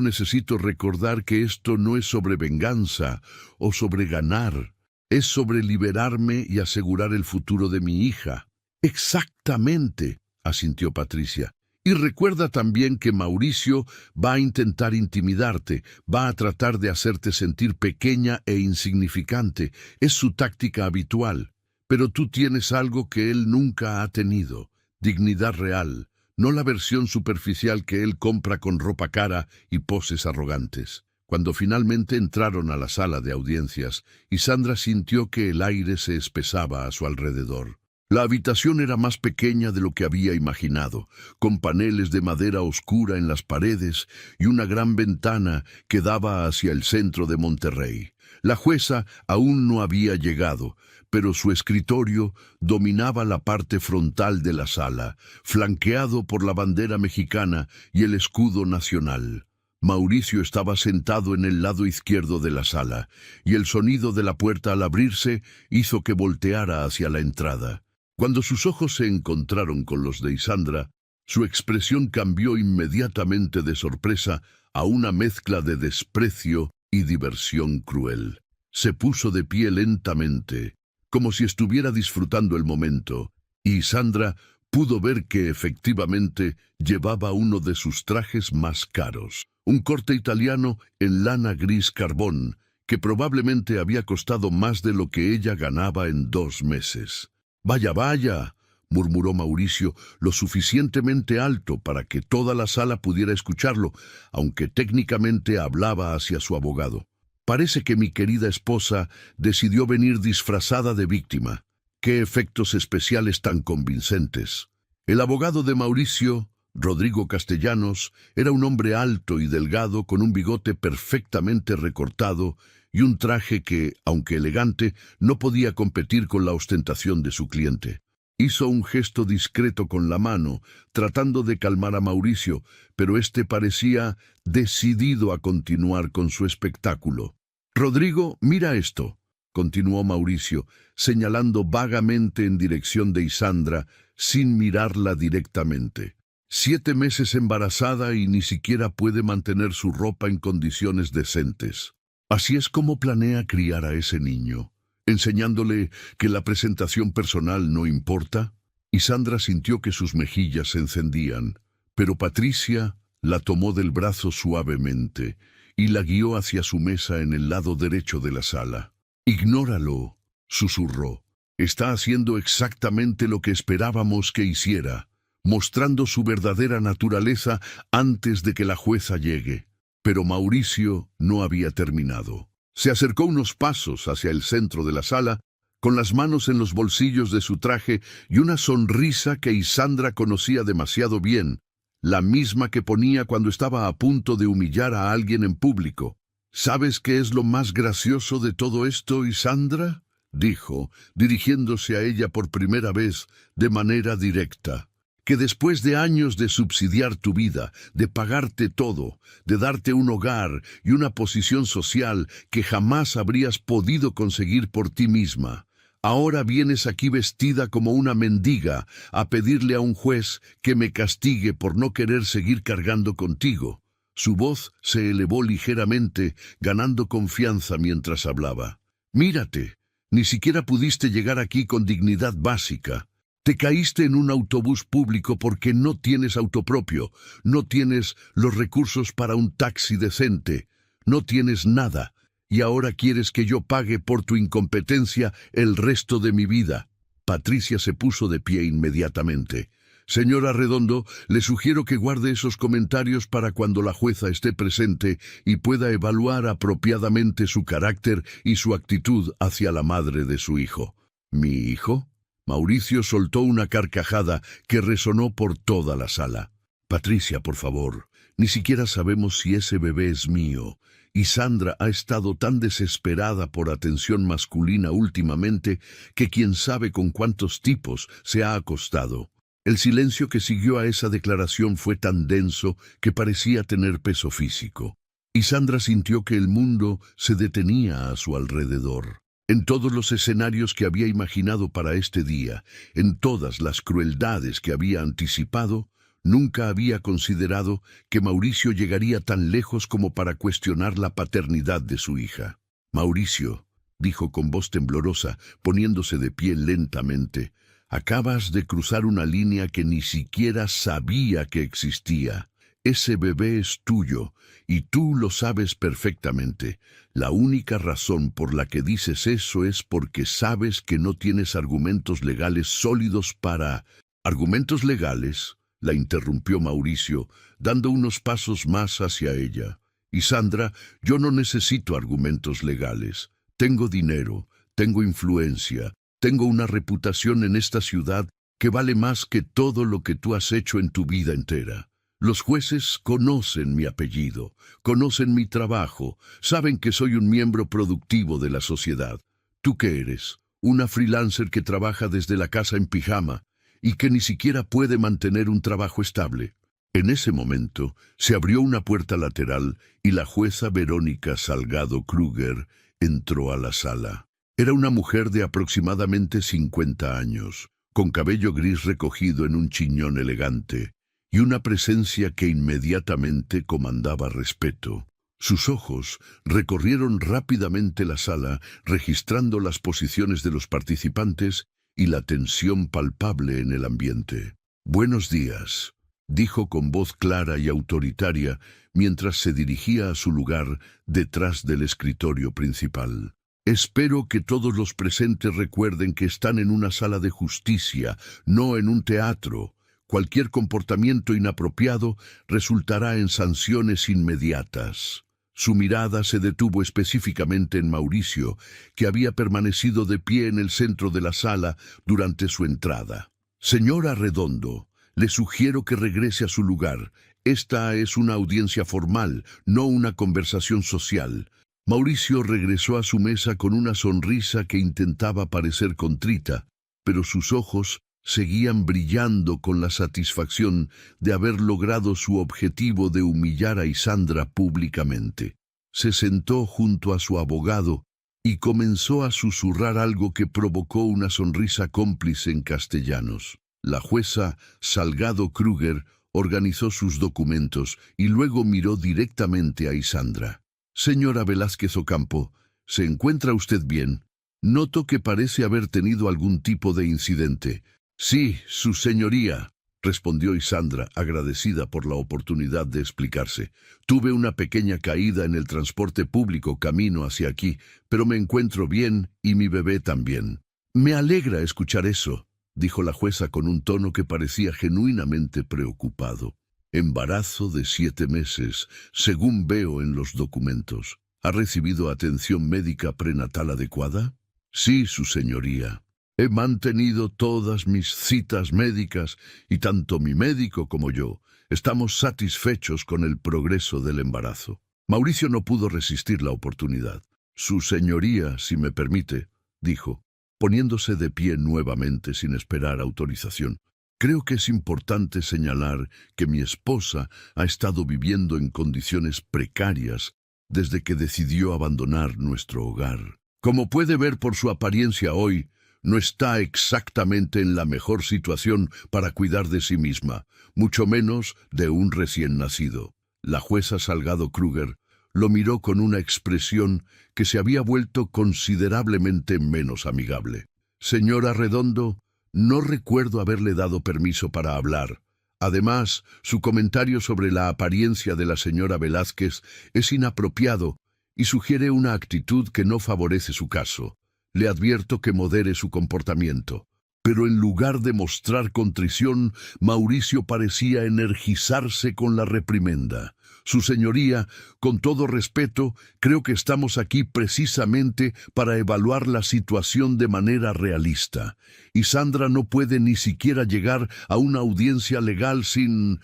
necesito recordar que esto no es sobre venganza o sobre ganar. Es sobre liberarme y asegurar el futuro de mi hija». «Exactamente», asintió Patricia. «Y recuerda también que Mauricio va a intentar intimidarte, va a tratar de hacerte sentir pequeña e insignificante. Es su táctica habitual. Pero tú tienes algo que él nunca ha tenido: dignidad real, no la versión superficial que él compra con ropa cara y poses arrogantes». Cuando finalmente entraron a la sala de audiencias, Isandra sintió que el aire se espesaba a su alrededor. La habitación era más pequeña de lo que había imaginado, con paneles de madera oscura en las paredes y una gran ventana que daba hacia el centro de Monterrey. La jueza aún no había llegado, pero su escritorio dominaba la parte frontal de la sala, flanqueado por la bandera mexicana y el escudo nacional. Mauricio estaba sentado en el lado izquierdo de la sala, y el sonido de la puerta al abrirse hizo que volteara hacia la entrada. Cuando sus ojos se encontraron con los de Isandra, su expresión cambió inmediatamente de sorpresa a una mezcla de desprecio y diversión cruel. Se puso de pie lentamente, como si estuviera disfrutando el momento, y Isandra pudo ver que efectivamente llevaba uno de sus trajes más caros, un corte italiano en lana gris carbón, que probablemente había costado más de lo que ella ganaba en 2 meses. «Vaya, vaya», murmuró Mauricio, lo suficientemente alto para que toda la sala pudiera escucharlo, aunque técnicamente hablaba hacia su abogado. «Parece que mi querida esposa decidió venir disfrazada de víctima. ¡Qué efectos especiales tan convincentes!». El abogado de Mauricio, Rodrigo Castellanos, era un hombre alto y delgado con un bigote perfectamente recortado y un traje que, aunque elegante, no podía competir con la ostentación de su cliente. Hizo un gesto discreto con la mano, tratando de calmar a Mauricio, pero éste parecía decidido a continuar con su espectáculo. «Rodrigo, mira esto», continuó Mauricio, señalando vagamente en dirección de Isandra, sin mirarla directamente. 7 meses embarazada y ni siquiera puede mantener su ropa en condiciones decentes. Así es como planea criar a ese niño. enseñándole que la presentación personal no importa. Y Sandra sintió que sus mejillas se encendían, pero Patricia la tomó del brazo suavemente y la guió hacia su mesa en el lado derecho de la sala. «Ignóralo», susurró. «Está haciendo exactamente lo que esperábamos que hiciera, mostrando su verdadera naturaleza antes de que la jueza llegue». Pero Mauricio no había terminado. Se acercó unos pasos hacia el centro de la sala, con las manos en los bolsillos de su traje y una sonrisa que Isandra conocía demasiado bien, la misma que ponía cuando estaba a punto de humillar a alguien en público. «¿Sabes qué es lo más gracioso de todo esto, Isandra?», dijo, dirigiéndose a ella por primera vez de manera directa. «Que después de años de subsidiar tu vida, de pagarte todo, de darte un hogar y una posición social que jamás habrías podido conseguir por ti misma, ahora vienes aquí vestida como una mendiga a pedirle a un juez que me castigue por no querer seguir cargando contigo». Su voz se elevó ligeramente, ganando confianza mientras hablaba. «Mírate, ni siquiera pudiste llegar aquí con dignidad básica. Te caíste en un autobús público porque no tienes auto propio, no tienes los recursos para un taxi decente, no tienes nada, y ahora quieres que yo pague por tu incompetencia el resto de mi vida». Patricia se puso de pie inmediatamente. «Señora Redondo, le sugiero que guarde esos comentarios para cuando la jueza esté presente y pueda evaluar apropiadamente su carácter y su actitud hacia la madre de su hijo». «¿Mi hijo?». Mauricio soltó una carcajada que resonó por toda la sala. «Patricia, por favor, ni siquiera sabemos si ese bebé es mío. Y Sandra ha estado tan desesperada por atención masculina últimamente que quién sabe con cuántos tipos se ha acostado». El silencio que siguió a esa declaración fue tan denso que parecía tener peso físico. Y Sandra sintió que el mundo se detenía a su alrededor. En todos los escenarios que había imaginado para este día, en todas las crueldades que había anticipado, nunca había considerado que Mauricio llegaría tan lejos como para cuestionar la paternidad de su hija. «Mauricio», dijo con voz temblorosa, poniéndose de pie lentamente, «acabas de cruzar una línea que ni siquiera sabía que existía. Ese bebé es tuyo, y tú lo sabes perfectamente. La única razón por la que dices eso es porque sabes que no tienes argumentos legales sólidos para...». «¿Argumentos legales?», la interrumpió Mauricio, dando unos pasos más hacia ella. «Y Sandra, yo no necesito argumentos legales. Tengo dinero, tengo influencia, tengo una reputación en esta ciudad que vale más que todo lo que tú has hecho en tu vida entera. Los jueces conocen mi apellido, conocen mi trabajo, saben que soy un miembro productivo de la sociedad. ¿Tú qué eres? Una freelancer que trabaja desde la casa en pijama y que ni siquiera puede mantener un trabajo estable». En ese momento se abrió una puerta lateral y la jueza Verónica Salgado Kruger entró a la sala. Era una mujer de aproximadamente 50 años, con cabello gris recogido en un chiñón elegante, y una presencia que inmediatamente comandaba respeto. Sus ojos recorrieron rápidamente la sala, registrando las posiciones de los participantes y la tensión palpable en el ambiente. «Buenos días», dijo con voz clara y autoritaria mientras se dirigía a su lugar detrás del escritorio principal. «Espero que todos los presentes recuerden que están en una sala de justicia, no en un teatro. Cualquier comportamiento inapropiado resultará en sanciones inmediatas». Su mirada se detuvo específicamente en Mauricio, que había permanecido de pie en el centro de la sala durante su entrada. «Señora Redondo, le sugiero que regrese a su lugar. Esta es una audiencia formal, no una conversación social». Mauricio regresó a su mesa con una sonrisa que intentaba parecer contrita, pero sus ojos seguían brillando con la satisfacción de haber logrado su objetivo de humillar a Isandra públicamente. Se sentó junto a su abogado y comenzó a susurrar algo que provocó una sonrisa cómplice en castellanos. La jueza Salgado Kruger organizó sus documentos y luego miró directamente a Isandra. «Señora Velázquez Ocampo, ¿se encuentra usted bien?». Noto que parece haber tenido algún tipo de incidente. Sí, su señoría, respondió Isandra, agradecida por la oportunidad de explicarse. Tuve una pequeña caída en el transporte público camino hacia aquí, pero me encuentro bien y mi bebé también. Me alegra escuchar eso, dijo la jueza con un tono que parecía genuinamente preocupado. Embarazo de 7 meses, según veo en los documentos. ¿Ha recibido atención médica prenatal adecuada? Sí, su señoría. He mantenido todas mis citas médicas y tanto mi médico como yo estamos satisfechos con el progreso del embarazo. Mauricio no pudo resistir la oportunidad. Su señoría, si me permite, dijo, poniéndose de pie nuevamente sin esperar autorización. Creo que es importante señalar que mi esposa ha estado viviendo en condiciones precarias desde que decidió abandonar nuestro hogar. Como puede ver por su apariencia hoy, no está exactamente en la mejor situación para cuidar de sí misma, mucho menos de un recién nacido. La jueza Salgado Kruger lo miró con una expresión que se había vuelto considerablemente menos amigable. Señora Redondo, no recuerdo haberle dado permiso para hablar. Además, su comentario sobre la apariencia de la señora Velázquez es inapropiado y sugiere una actitud que no favorece su caso. Le advierto que modere su comportamiento. Pero en lugar de mostrar contrición, Mauricio parecía energizarse con la reprimenda. Su señoría, con todo respeto, creo que estamos aquí precisamente para evaluar la situación de manera realista. Y Sandra no puede ni siquiera llegar a una audiencia legal sin...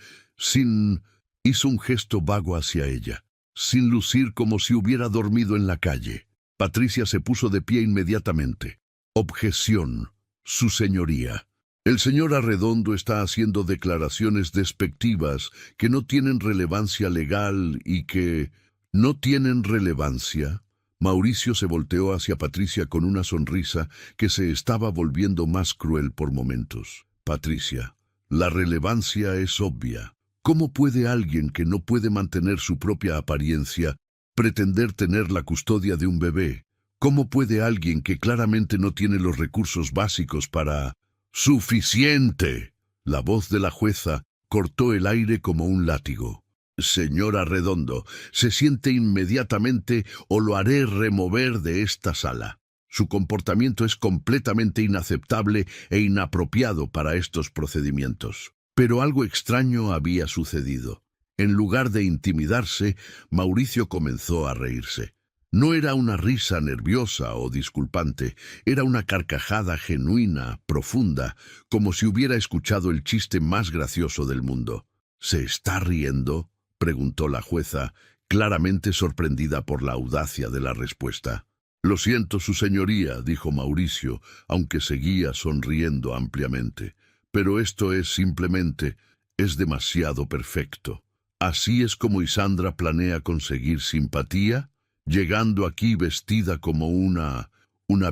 Hizo un gesto vago hacia ella, sin lucir como si hubiera dormido en la calle. Patricia se puso de pie inmediatamente. Objeción, su señoría. El señor Arredondo está haciendo declaraciones despectivas que no tienen relevancia legal y que... ¿No tienen relevancia? Mauricio se volteó hacia Patricia con una sonrisa que se estaba volviendo más cruel por momentos. Patricia, la relevancia es obvia. ¿Cómo puede alguien que no puede mantener su propia apariencia pretender tener la custodia de un bebé? ¿Cómo puede alguien que claramente no tiene los recursos básicos para... ¡Suficiente! La voz de la jueza cortó el aire como un látigo. Señora Redondo, se siente inmediatamente o lo haré remover de esta sala. Su comportamiento es completamente inaceptable e inapropiado para estos procedimientos. Pero algo extraño había sucedido. En lugar de intimidarse, Mauricio comenzó a reírse. No era una risa nerviosa o disculpante, era una carcajada genuina, profunda, como si hubiera escuchado el chiste más gracioso del mundo. ¿Se está riendo?, preguntó la jueza, claramente sorprendida por la audacia de la respuesta. Lo siento, su señoría, dijo Mauricio, aunque seguía sonriendo ampliamente. Pero esto es simplemente, es demasiado perfecto. ¿Así es como Isandra planea conseguir simpatía? Llegando aquí vestida como una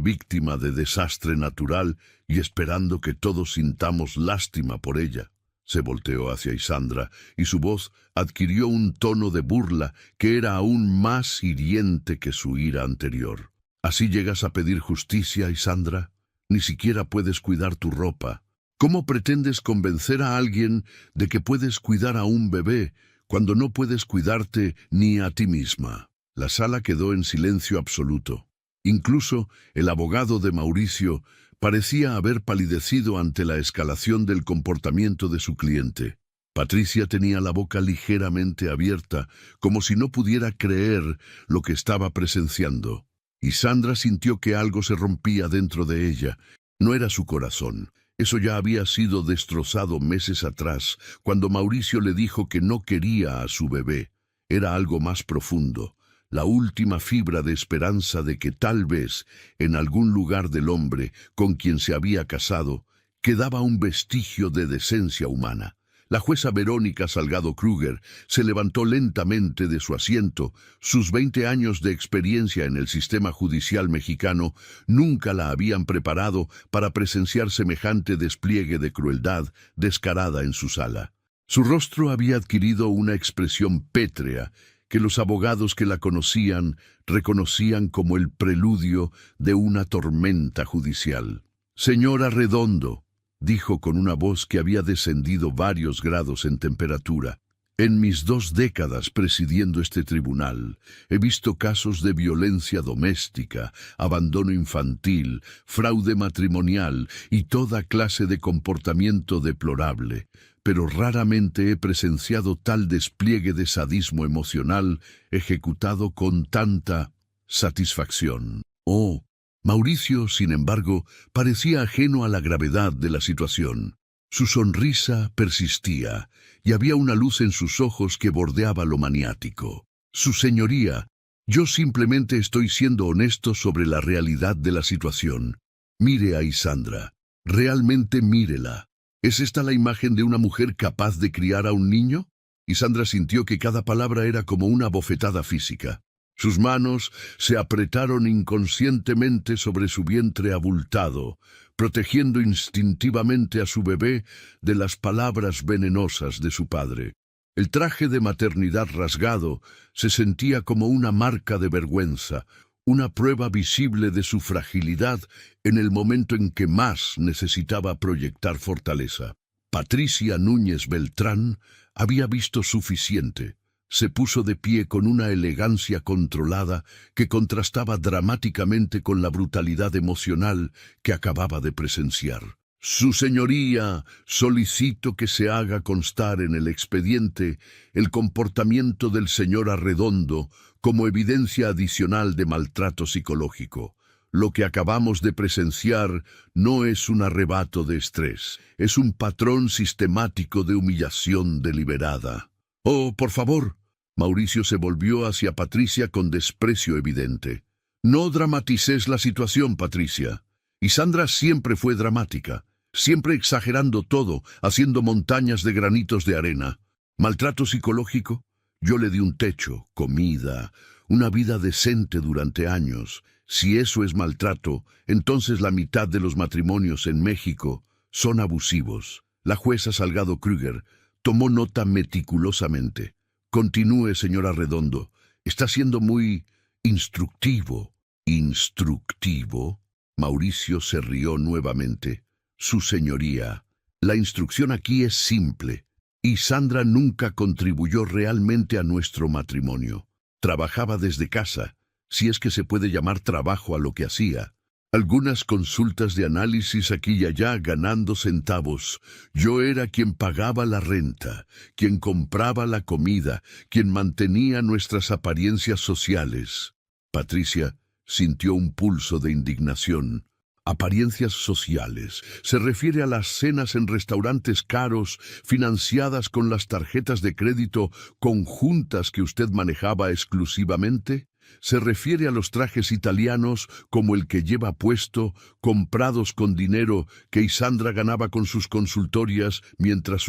víctima de desastre natural y esperando que todos sintamos lástima por ella. Se volteó hacia Isandra y su voz adquirió un tono de burla que era aún más hiriente que su ira anterior. ¿Así llegas a pedir justicia, Isandra? Ni siquiera puedes cuidar tu ropa. ¿Cómo pretendes convencer a alguien de que puedes cuidar a un bebé cuando no puedes cuidarte ni a ti misma? La sala quedó en silencio absoluto. Incluso el abogado de Mauricio parecía haber palidecido ante la escalación del comportamiento de su cliente. Patricia tenía la boca ligeramente abierta, como si no pudiera creer lo que estaba presenciando. Y Sandra sintió que algo se rompía dentro de ella. No era su corazón. Eso ya había sido destrozado meses atrás, cuando Mauricio le dijo que no quería a su bebé. Era algo más profundo. La última fibra de esperanza de que tal vez, en algún lugar del hombre con quien se había casado, quedaba un vestigio de decencia humana. La jueza Verónica Salgado Kruger se levantó lentamente de su asiento. Sus 20 años de experiencia en el sistema judicial mexicano nunca la habían preparado para presenciar semejante despliegue de crueldad descarada en su sala. Su rostro había adquirido una expresión pétrea que los abogados que la conocían reconocían como el preludio de una tormenta judicial. «Señora Redondo», dijo con una voz que había descendido varios grados en temperatura, «en mis 2 décadas presidiendo este tribunal, he visto casos de violencia doméstica, abandono infantil, fraude matrimonial y toda clase de comportamiento deplorable, pero raramente he presenciado tal despliegue de sadismo emocional ejecutado con tanta satisfacción». Oh, Mauricio, sin embargo, parecía ajeno a la gravedad de la situación. Su sonrisa persistía, y había una luz en sus ojos que bordeaba lo maniático. «Su señoría, yo simplemente estoy siendo honesto sobre la realidad de la situación. Mire a Isandra, realmente mírela. ¿Es esta la imagen de una mujer capaz de criar a un niño?» Isandra sintió que cada palabra era como una bofetada física. Sus manos se apretaron inconscientemente sobre su vientre abultado, protegiendo instintivamente a su bebé de las palabras venenosas de su padre. El traje de maternidad rasgado se sentía como una marca de vergüenza, una prueba visible de su fragilidad en el momento en que más necesitaba proyectar fortaleza. Patricia Núñez Beltrán había visto suficiente. Se puso de pie con una elegancia controlada que contrastaba dramáticamente con la brutalidad emocional que acababa de presenciar. «Su señoría, solicito que se haga constar en el expediente el comportamiento del señor Arredondo como evidencia adicional de maltrato psicológico. Lo que acabamos de presenciar no es un arrebato de estrés, es un patrón sistemático de humillación deliberada». «Oh, por favor». Mauricio se volvió hacia Patricia con desprecio evidente. «No dramatices la situación, Patricia. Isandra siempre fue dramática, siempre exagerando todo, haciendo montañas de granitos de arena. ¿Maltrato psicológico? Yo le di un techo, comida, una vida decente durante años. Si eso es maltrato, entonces la mitad de los matrimonios en México son abusivos». La jueza Salgado Kruger tomó nota meticulosamente. «Continúe, señora Redondo. Está siendo muy instructivo». «¿Instructivo?» Mauricio se rió nuevamente. «Su señoría, la instrucción aquí es simple. Isandra nunca contribuyó realmente a nuestro matrimonio. Trabajaba desde casa, si es que se puede llamar trabajo a lo que hacía. Algunas consultas de análisis aquí y allá ganando centavos. Yo era quien pagaba la renta, quien compraba la comida, quien mantenía nuestras apariencias sociales». Patricia sintió un pulso de indignación. «Apariencias sociales. ¿Se refiere a las cenas en restaurantes caros, financiadas con las tarjetas de crédito conjuntas que usted manejaba exclusivamente? ¿Se refiere a los trajes italianos como el que lleva puesto, comprados con dinero que Isandra ganaba con sus consultorias mientras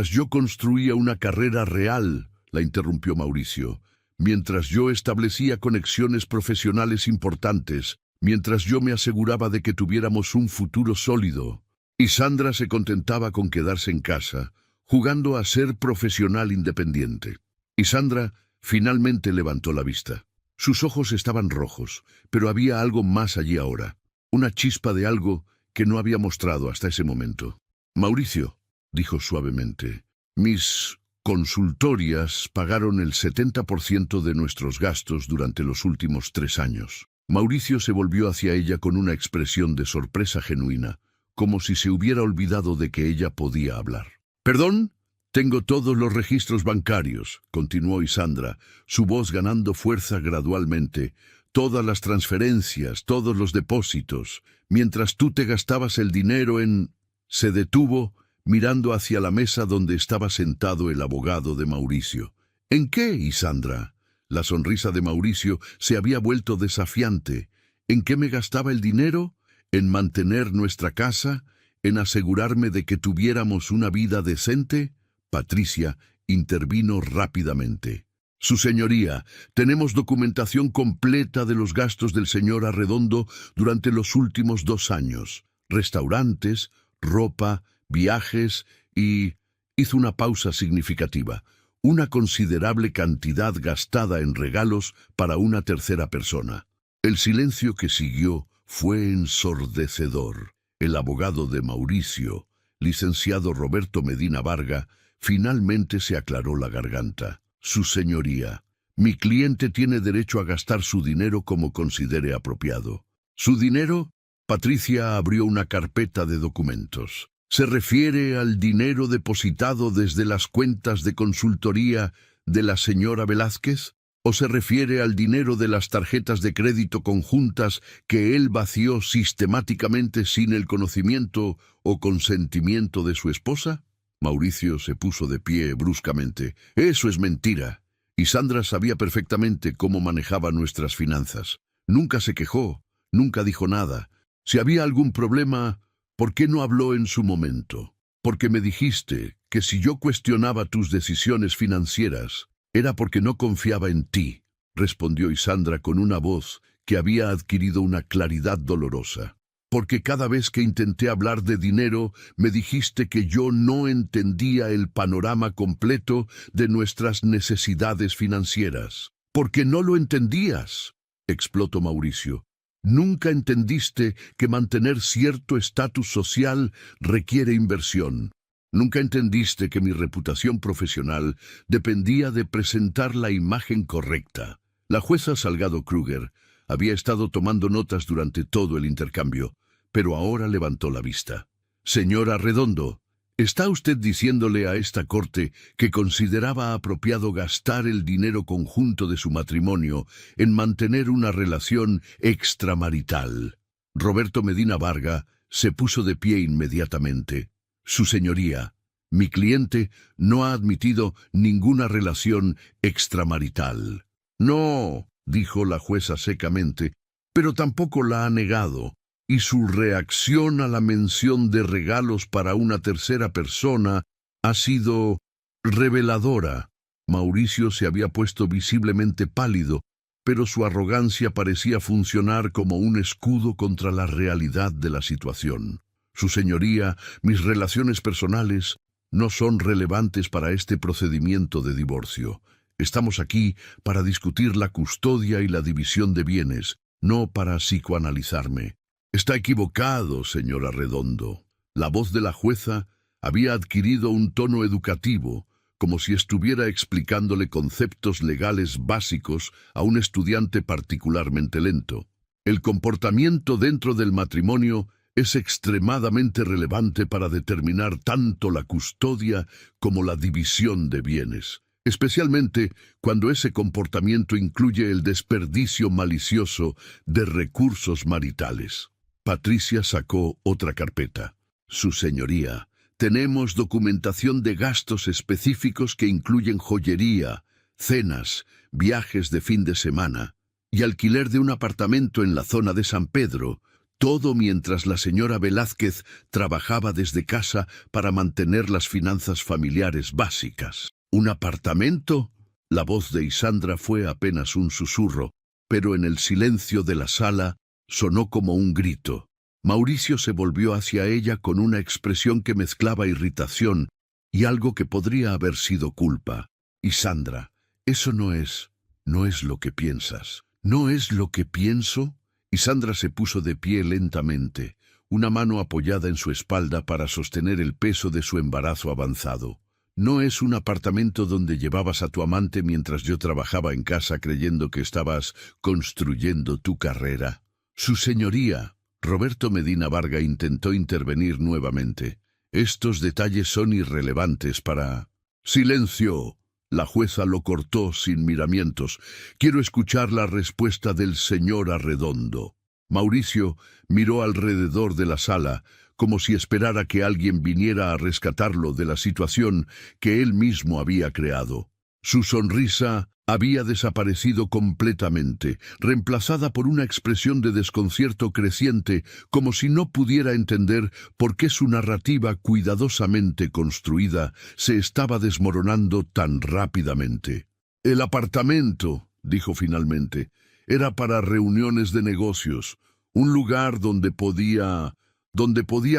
yo construía una carrera real?» la interrumpió Mauricio. «Mientras yo establecía conexiones profesionales importantes, mientras yo me aseguraba de que tuviéramos un futuro sólido. Isandra se contentaba con quedarse en casa, jugando a ser profesional independiente». Isandra finalmente levantó la vista. Sus ojos estaban rojos, pero había algo más allí ahora, una chispa de algo que no había mostrado hasta ese momento. «Mauricio», dijo suavemente, «mis consultorias pagaron el 70% de nuestros gastos durante los últimos 3 años». Mauricio se volvió hacia ella con una expresión de sorpresa genuina, como si se hubiera olvidado de que ella podía hablar. «¿Perdón? Tengo todos los registros bancarios», continuó Isandra, su voz ganando fuerza gradualmente. «Todas las transferencias, todos los depósitos. Mientras tú te gastabas el dinero en...» Se detuvo, mirando hacia la mesa donde estaba sentado el abogado de Mauricio. «¿En qué, Isandra?» La sonrisa de Mauricio se había vuelto desafiante. «¿En qué me gastaba el dinero? ¿En mantener nuestra casa? ¿En asegurarme de que tuviéramos una vida decente?» Patricia intervino rápidamente. «Su señoría, tenemos documentación completa de los gastos del señor Arredondo durante los últimos 2 años. Restaurantes, ropa, viajes y...» Hizo una pausa significativa. una considerable cantidad gastada en regalos para una tercera persona. El silencio que siguió fue ensordecedor. El abogado de Mauricio, licenciado Roberto Medina Varga, finalmente se aclaró la garganta. Su señoría, mi cliente tiene derecho a gastar su dinero como considere apropiado. ¿Su dinero? Patricia abrió una carpeta de documentos. ¿Se refiere al dinero depositado desde las cuentas de consultoría de la señora Velázquez? ¿O se refiere al dinero de las tarjetas de crédito conjuntas que él vació sistemáticamente sin el conocimiento o consentimiento de su esposa? Mauricio se puso de pie bruscamente. Eso es mentira. Y Sandra sabía perfectamente cómo manejaba nuestras finanzas. Nunca se quejó, nunca dijo nada. Si había algún problema, ¿por qué no habló en su momento? Porque me dijiste que si yo cuestionaba tus decisiones financieras, era porque no confiaba en ti, respondió Isandra con una voz que había adquirido una claridad dolorosa. Porque cada vez que intenté hablar de dinero, me dijiste que yo no entendía el panorama completo de nuestras necesidades financieras. Porque no lo entendías, explotó Mauricio. Nunca entendiste que mantener cierto estatus social requiere inversión. Nunca entendiste que mi reputación profesional dependía de presentar la imagen correcta. La jueza Salgado Kruger había estado tomando notas durante todo el intercambio, pero ahora levantó la vista. Señora Redondo, ¿está usted diciéndole a esta corte que consideraba apropiado gastar el dinero conjunto de su matrimonio en mantener una relación extramarital? Roberto Medina Varga se puso de pie inmediatamente. Su señoría, mi cliente no ha admitido ninguna relación extramarital. No, dijo la jueza secamente, pero tampoco la ha negado, y su reacción a la mención de regalos para una tercera persona ha sido reveladora. Mauricio se había puesto visiblemente pálido, pero su arrogancia parecía funcionar como un escudo contra la realidad de la situación. Su señoría, mis relaciones personales no son relevantes para este procedimiento de divorcio. Estamos aquí para discutir la custodia y la división de bienes, no para psicoanalizarme. Está equivocado, señora Redondo. La voz de la jueza había adquirido un tono educativo, como si estuviera explicándole conceptos legales básicos a un estudiante particularmente lento. El comportamiento dentro del matrimonio es extremadamente relevante para determinar tanto la custodia como la división de bienes, especialmente cuando ese comportamiento incluye el desperdicio malicioso de recursos maritales. Patricia sacó otra carpeta. Su señoría, tenemos documentación de gastos específicos que incluyen joyería, cenas, viajes de fin de semana y alquiler de un apartamento en la zona de San Pedro, todo mientras la señora Velázquez trabajaba desde casa para mantener las finanzas familiares básicas. ¿Un apartamento? La voz de Isandra fue apenas un susurro, pero en el silencio de la sala sonó como un grito. Mauricio se volvió hacia ella con una expresión que mezclaba irritación y algo que podría haber sido culpa. Isandra, eso no es lo que piensas. ¿No es lo que pienso? Isandra se puso de pie lentamente, una mano apoyada en su espalda para sostener el peso de su embarazo avanzado. ¿No es un apartamento donde llevabas a tu amante mientras yo trabajaba en casa creyendo que estabas construyendo tu carrera? Su señoría, Roberto Medina Varga intentó intervenir nuevamente. Estos detalles son irrelevantes para... ¡Silencio! La jueza lo cortó sin miramientos. Quiero escuchar la respuesta del señor Arredondo. Mauricio miró alrededor de la sala, como si esperara que alguien viniera a rescatarlo de la situación que él mismo había creado. Su sonrisa había desaparecido completamente, reemplazada por una expresión de desconcierto creciente, como si no pudiera entender por qué su narrativa cuidadosamente construida se estaba desmoronando tan rápidamente. «El apartamento», dijo finalmente, «era para reuniones de negocios, un lugar donde podía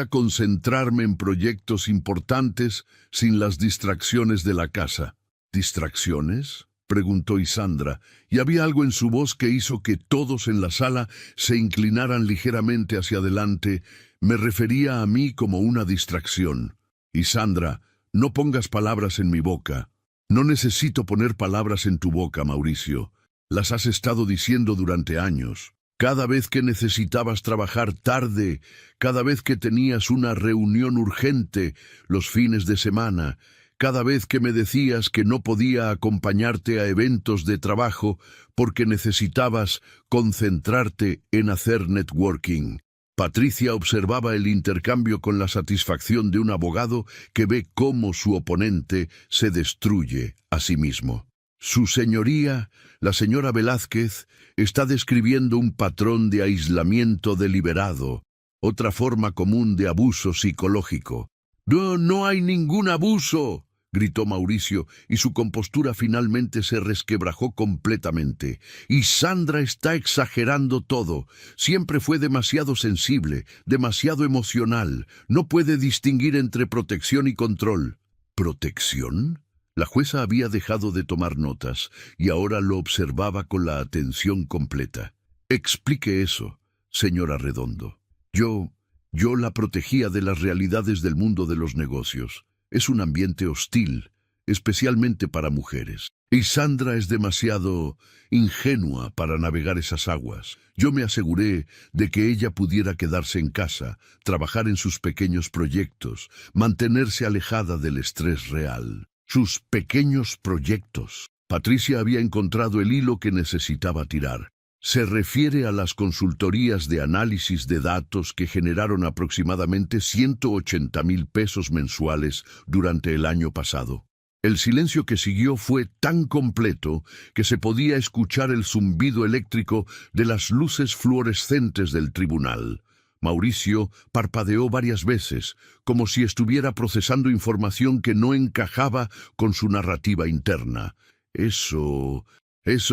concentrarme en proyectos importantes sin las distracciones de la casa». ¿Distracciones?, preguntó Isandra, y había algo en su voz que hizo que todos en la sala se inclinaran ligeramente hacia adelante. Me refería a mí como una distracción. Isandra, no pongas palabras en mi boca. No necesito poner palabras en tu boca, Mauricio. Las has estado diciendo durante años. Cada vez que necesitabas trabajar tarde, cada vez que tenías una reunión urgente, los fines de semana, cada vez que me decías que no podía acompañarte a eventos de trabajo porque necesitabas concentrarte en hacer networking. Patricia observaba el intercambio con la satisfacción de un abogado que ve cómo su oponente se destruye a sí mismo. Su señoría, la señora Velázquez, está describiendo un patrón de aislamiento deliberado, otra forma común de abuso psicológico. «No, no hay ningún abuso», gritó Mauricio, y su compostura finalmente se resquebrajó completamente. «Isandra está exagerando todo. Siempre fue demasiado sensible, demasiado emocional. No puede distinguir entre protección y control». ¿Protección? La jueza había dejado de tomar notas y ahora lo observaba con la atención completa. «Explique eso, señora Redondo». Yo la protegía de las realidades del mundo de los negocios. Es un ambiente hostil, especialmente para mujeres. Y Sandra es demasiado ingenua para navegar esas aguas. Yo me aseguré de que ella pudiera quedarse en casa, trabajar en sus pequeños proyectos, mantenerse alejada del estrés real. Sus pequeños proyectos. Patricia había encontrado el hilo que necesitaba tirar. Se refiere a las consultorías de análisis de datos que generaron aproximadamente 180,000 pesos mensuales durante el año pasado. El silencio que siguió fue tan completo que se podía escuchar el zumbido eléctrico de las luces fluorescentes del tribunal. Mauricio parpadeó varias veces, como si estuviera procesando información que no encajaba con su narrativa interna. Eso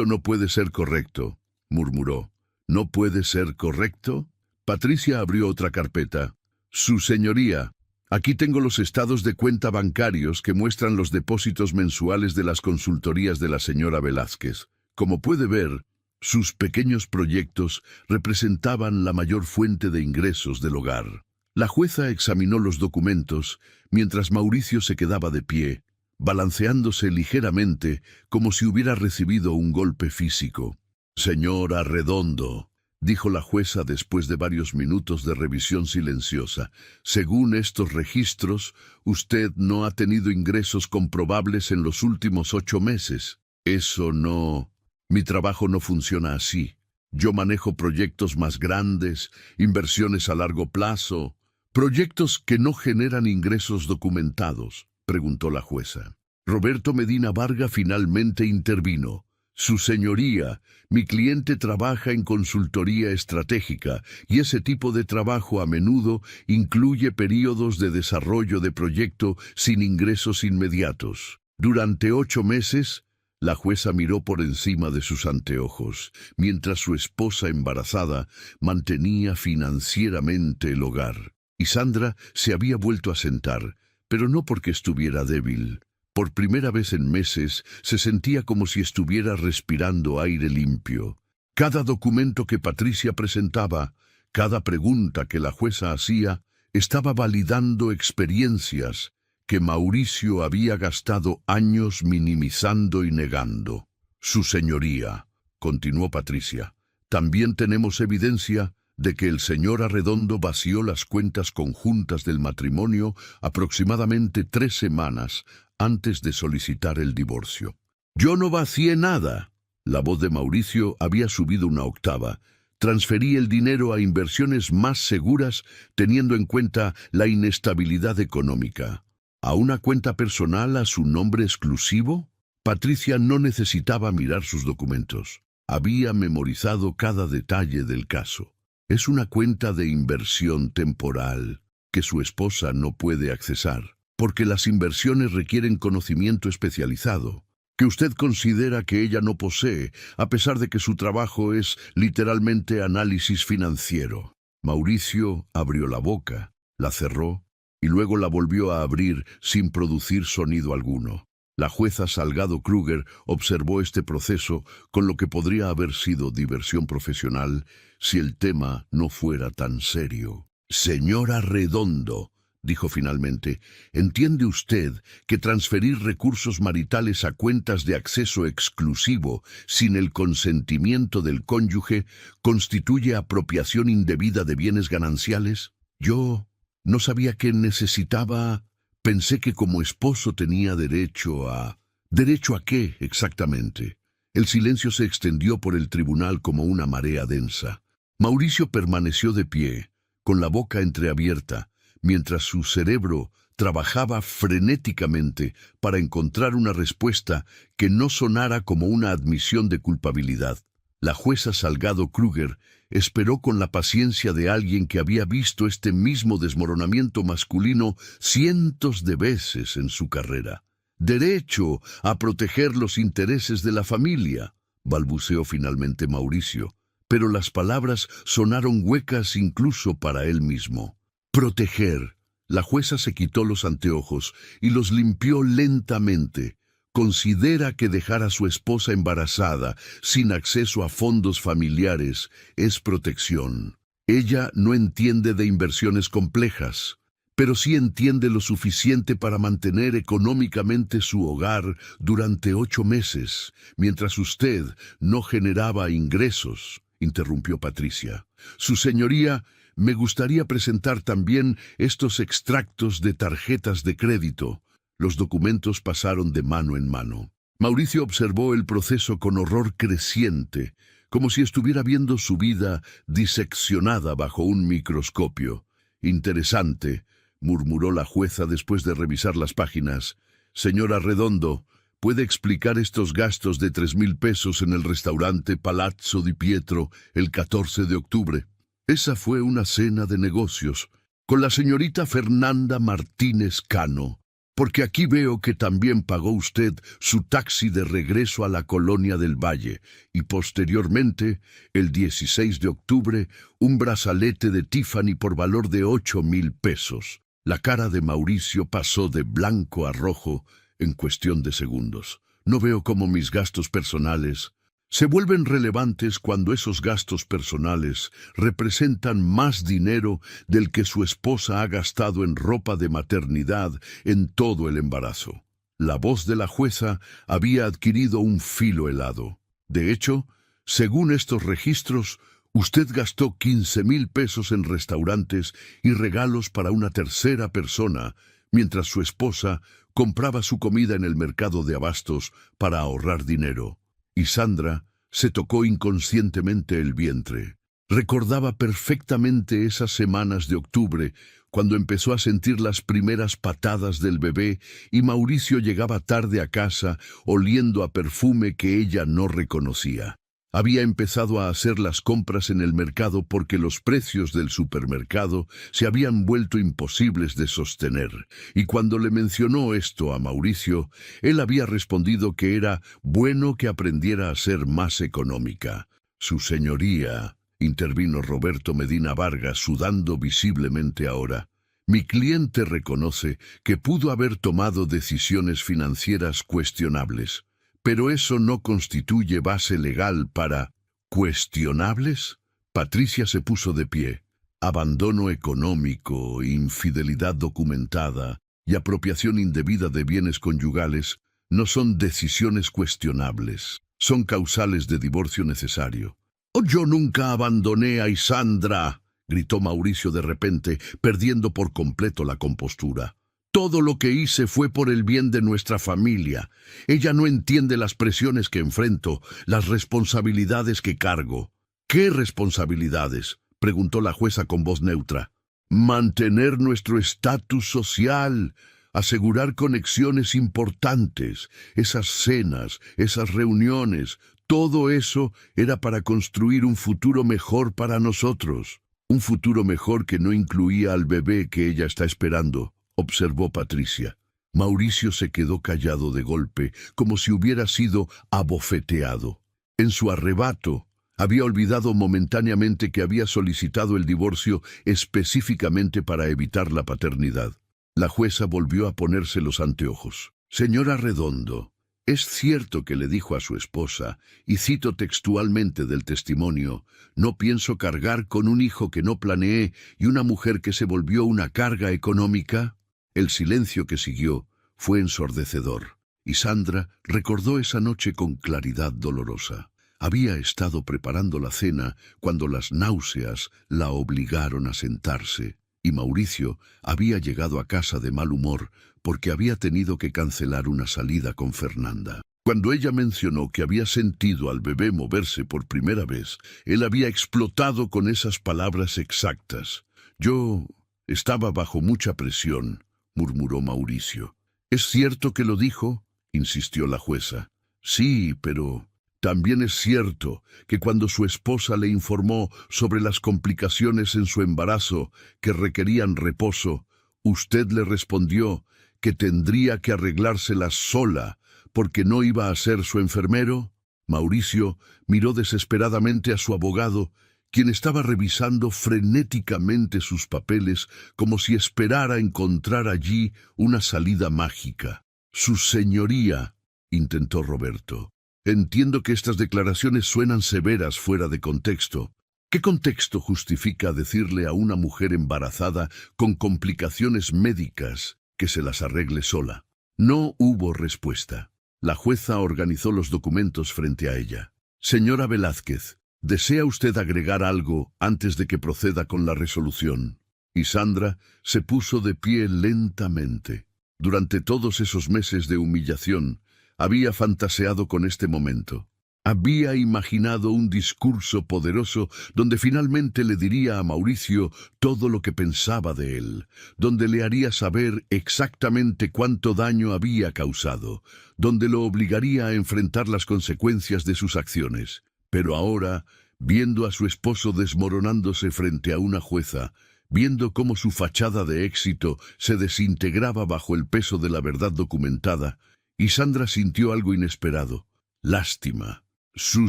no puede ser correcto», murmuró. «¿No puede ser correcto?» Patricia abrió otra carpeta. «Su señoría, aquí tengo los estados de cuenta bancarios que muestran los depósitos mensuales de las consultorías de la señora Velázquez. Como puede ver, sus pequeños proyectos representaban la mayor fuente de ingresos del hogar». La jueza examinó los documentos mientras Mauricio se quedaba de pie, balanceándose ligeramente como si hubiera recibido un golpe físico. «Señora Redondo», dijo la jueza después de varios minutos de revisión silenciosa, «según estos registros, usted no ha tenido ingresos comprobables en los últimos 8 meses. Eso no... Mi trabajo no funciona así. Yo manejo proyectos más grandes, inversiones a largo plazo». «¿Proyectos que no generan ingresos documentados?», preguntó la jueza. Roberto Medina Varga finalmente intervino. «Su señoría, mi cliente trabaja en consultoría estratégica y ese tipo de trabajo a menudo incluye periodos de desarrollo de proyecto sin ingresos inmediatos. Durante 8 meses, la jueza miró por encima de sus anteojos, mientras su esposa embarazada mantenía financieramente el hogar. Y Sandra se había vuelto a sentar, pero no porque estuviera débil. Por primera vez en meses se sentía como si estuviera respirando aire limpio. Cada documento que Patricia presentaba, cada pregunta que la jueza hacía, estaba validando experiencias que Mauricio había gastado años minimizando y negando. «Su señoría», continuó Patricia, «también tenemos evidencia de que el señor Arredondo vació las cuentas conjuntas del matrimonio aproximadamente 3 semanas antes de solicitar el divorcio». «Yo no vacié nada». La voz de Mauricio había subido una octava. «Transferí el dinero a inversiones más seguras teniendo en cuenta la inestabilidad económica». «¿A una cuenta personal a su nombre exclusivo?» Patricia no necesitaba mirar sus documentos. Había memorizado cada detalle del caso. «Es una cuenta de inversión temporal que su esposa no puede accesar, porque las inversiones requieren conocimiento especializado, que usted considera que ella no posee, a pesar de que su trabajo es literalmente análisis financiero». Mauricio abrió la boca, la cerró y luego la volvió a abrir sin producir sonido alguno. La jueza Salgado Kruger observó este proceso con lo que podría haber sido diversión profesional si el tema no fuera tan serio. Señora Redondo, dijo finalmente, ¿entiende usted que transferir recursos maritales a cuentas de acceso exclusivo sin el consentimiento del cónyuge constituye apropiación indebida de bienes gananciales? Yo no sabía que necesitaba. Pensé que como esposo tenía derecho a... ¿Derecho a qué, exactamente? El silencio se extendió por el tribunal como una marea densa. Mauricio permaneció de pie, con la boca entreabierta, mientras su cerebro trabajaba frenéticamente para encontrar una respuesta que no sonara como una admisión de culpabilidad. La jueza Salgado Kruger esperó con la paciencia de alguien que había visto este mismo desmoronamiento masculino cientos de veces en su carrera. «Derecho a proteger los intereses de la familia», balbuceó finalmente Mauricio, pero las palabras sonaron huecas incluso para él mismo. «Proteger». La jueza se quitó los anteojos y los limpió lentamente. Considera que dejar a su esposa embarazada, sin acceso a fondos familiares, es protección. Ella no entiende de inversiones complejas, pero sí entiende lo suficiente para mantener económicamente su hogar durante 8 meses, mientras usted no generaba ingresos, interrumpió Patricia. Su señoría, me gustaría presentar también estos extractos de tarjetas de crédito. Los documentos pasaron de mano en mano. Mauricio observó el proceso con horror creciente, como si estuviera viendo su vida diseccionada bajo un microscopio. «Interesante», murmuró la jueza después de revisar las páginas. «Señora Redondo, ¿puede explicar estos gastos de 3,000 pesos en el restaurante Palazzo di Pietro el 14 de octubre? Esa fue una cena de negocios con la señorita Fernanda Martínez Cano. Porque aquí veo que también pagó usted su taxi de regreso a la Colonia del Valle y posteriormente, el 16 de octubre, un brazalete de Tiffany por valor de 8,000 pesos. La cara de Mauricio pasó de blanco a rojo en cuestión de segundos. No veo cómo mis gastos personales se vuelven relevantes cuando esos gastos personales representan más dinero del que su esposa ha gastado en ropa de maternidad en todo el embarazo. La voz de la jueza había adquirido un filo helado. De hecho, según estos registros, usted gastó 15,000 pesos en restaurantes y regalos para una tercera persona, mientras su esposa compraba su comida en el mercado de abastos para ahorrar dinero. Y Sandra se tocó inconscientemente el vientre. Recordaba perfectamente esas semanas de octubre, cuando empezó a sentir las primeras patadas del bebé y Mauricio llegaba tarde a casa oliendo a perfume que ella no reconocía. Había empezado a hacer las compras en el mercado porque los precios del supermercado se habían vuelto imposibles de sostener, y cuando le mencionó esto a Mauricio, él había respondido que era bueno que aprendiera a ser más económica. «Su señoría», intervino Roberto Medina Vargas, sudando visiblemente ahora, «mi cliente reconoce que pudo haber tomado decisiones financieras cuestionables. Pero eso no constituye base legal para... ¿Cuestionables?». Patricia se puso de pie. «Abandono económico, infidelidad documentada y apropiación indebida de bienes conyugales no son decisiones cuestionables. Son causales de divorcio necesario». «Oh, yo nunca abandoné a Isandra», gritó Mauricio de repente, perdiendo por completo la compostura. «Todo lo que hice fue por el bien de nuestra familia. Ella no entiende las presiones que enfrento, las responsabilidades que cargo». «¿Qué responsabilidades?», preguntó la jueza con voz neutra. «Mantener nuestro estatus social, asegurar conexiones importantes, esas cenas, esas reuniones, todo eso era para construir un futuro mejor para nosotros. Un futuro mejor que no incluía al bebé que ella está esperando», observó Patricia. Mauricio se quedó callado de golpe, como si hubiera sido abofeteado. En su arrebato, había olvidado momentáneamente que había solicitado el divorcio específicamente para evitar la paternidad. La jueza volvió a ponerse los anteojos. Señora Redondo, es cierto que le dijo a su esposa, y cito textualmente del testimonio, no pienso cargar con un hijo que no planeé y una mujer que se volvió una carga económica. El silencio que siguió fue ensordecedor, y Sandra recordó esa noche con claridad dolorosa. Había estado preparando la cena cuando las náuseas la obligaron a sentarse, y Mauricio había llegado a casa de mal humor porque había tenido que cancelar una salida con Fernanda. Cuando ella mencionó que había sentido al bebé moverse por primera vez, él había explotado con esas palabras exactas. Yo estaba bajo mucha presión, murmuró Mauricio. ¿Es cierto que lo dijo?, insistió la jueza. Sí, pero también es cierto que cuando su esposa le informó sobre las complicaciones en su embarazo que requerían reposo, usted le respondió que tendría que arreglárselas sola porque no iba a ser su enfermero. Mauricio miró desesperadamente a su abogado, quien estaba revisando frenéticamente sus papeles como si esperara encontrar allí una salida mágica. Su señoría, intentó Roberto. Entiendo que estas declaraciones suenan severas fuera de contexto. ¿Qué contexto justifica decirle a una mujer embarazada con complicaciones médicas que se las arregle sola? No hubo respuesta. La jueza organizó los documentos frente a ella. Señora Velázquez, ¿desea usted agregar algo antes de que proceda con la resolución? Y Sandra se puso de pie lentamente. Durante todos esos meses de humillación, había fantaseado con este momento. Había imaginado un discurso poderoso donde finalmente le diría a Mauricio todo lo que pensaba de él, donde le haría saber exactamente cuánto daño había causado, donde lo obligaría a enfrentar las consecuencias de sus acciones. Pero ahora, viendo a su esposo desmoronándose frente a una jueza, viendo cómo su fachada de éxito se desintegraba bajo el peso de la verdad documentada, y Sandra sintió algo inesperado. Lástima. Su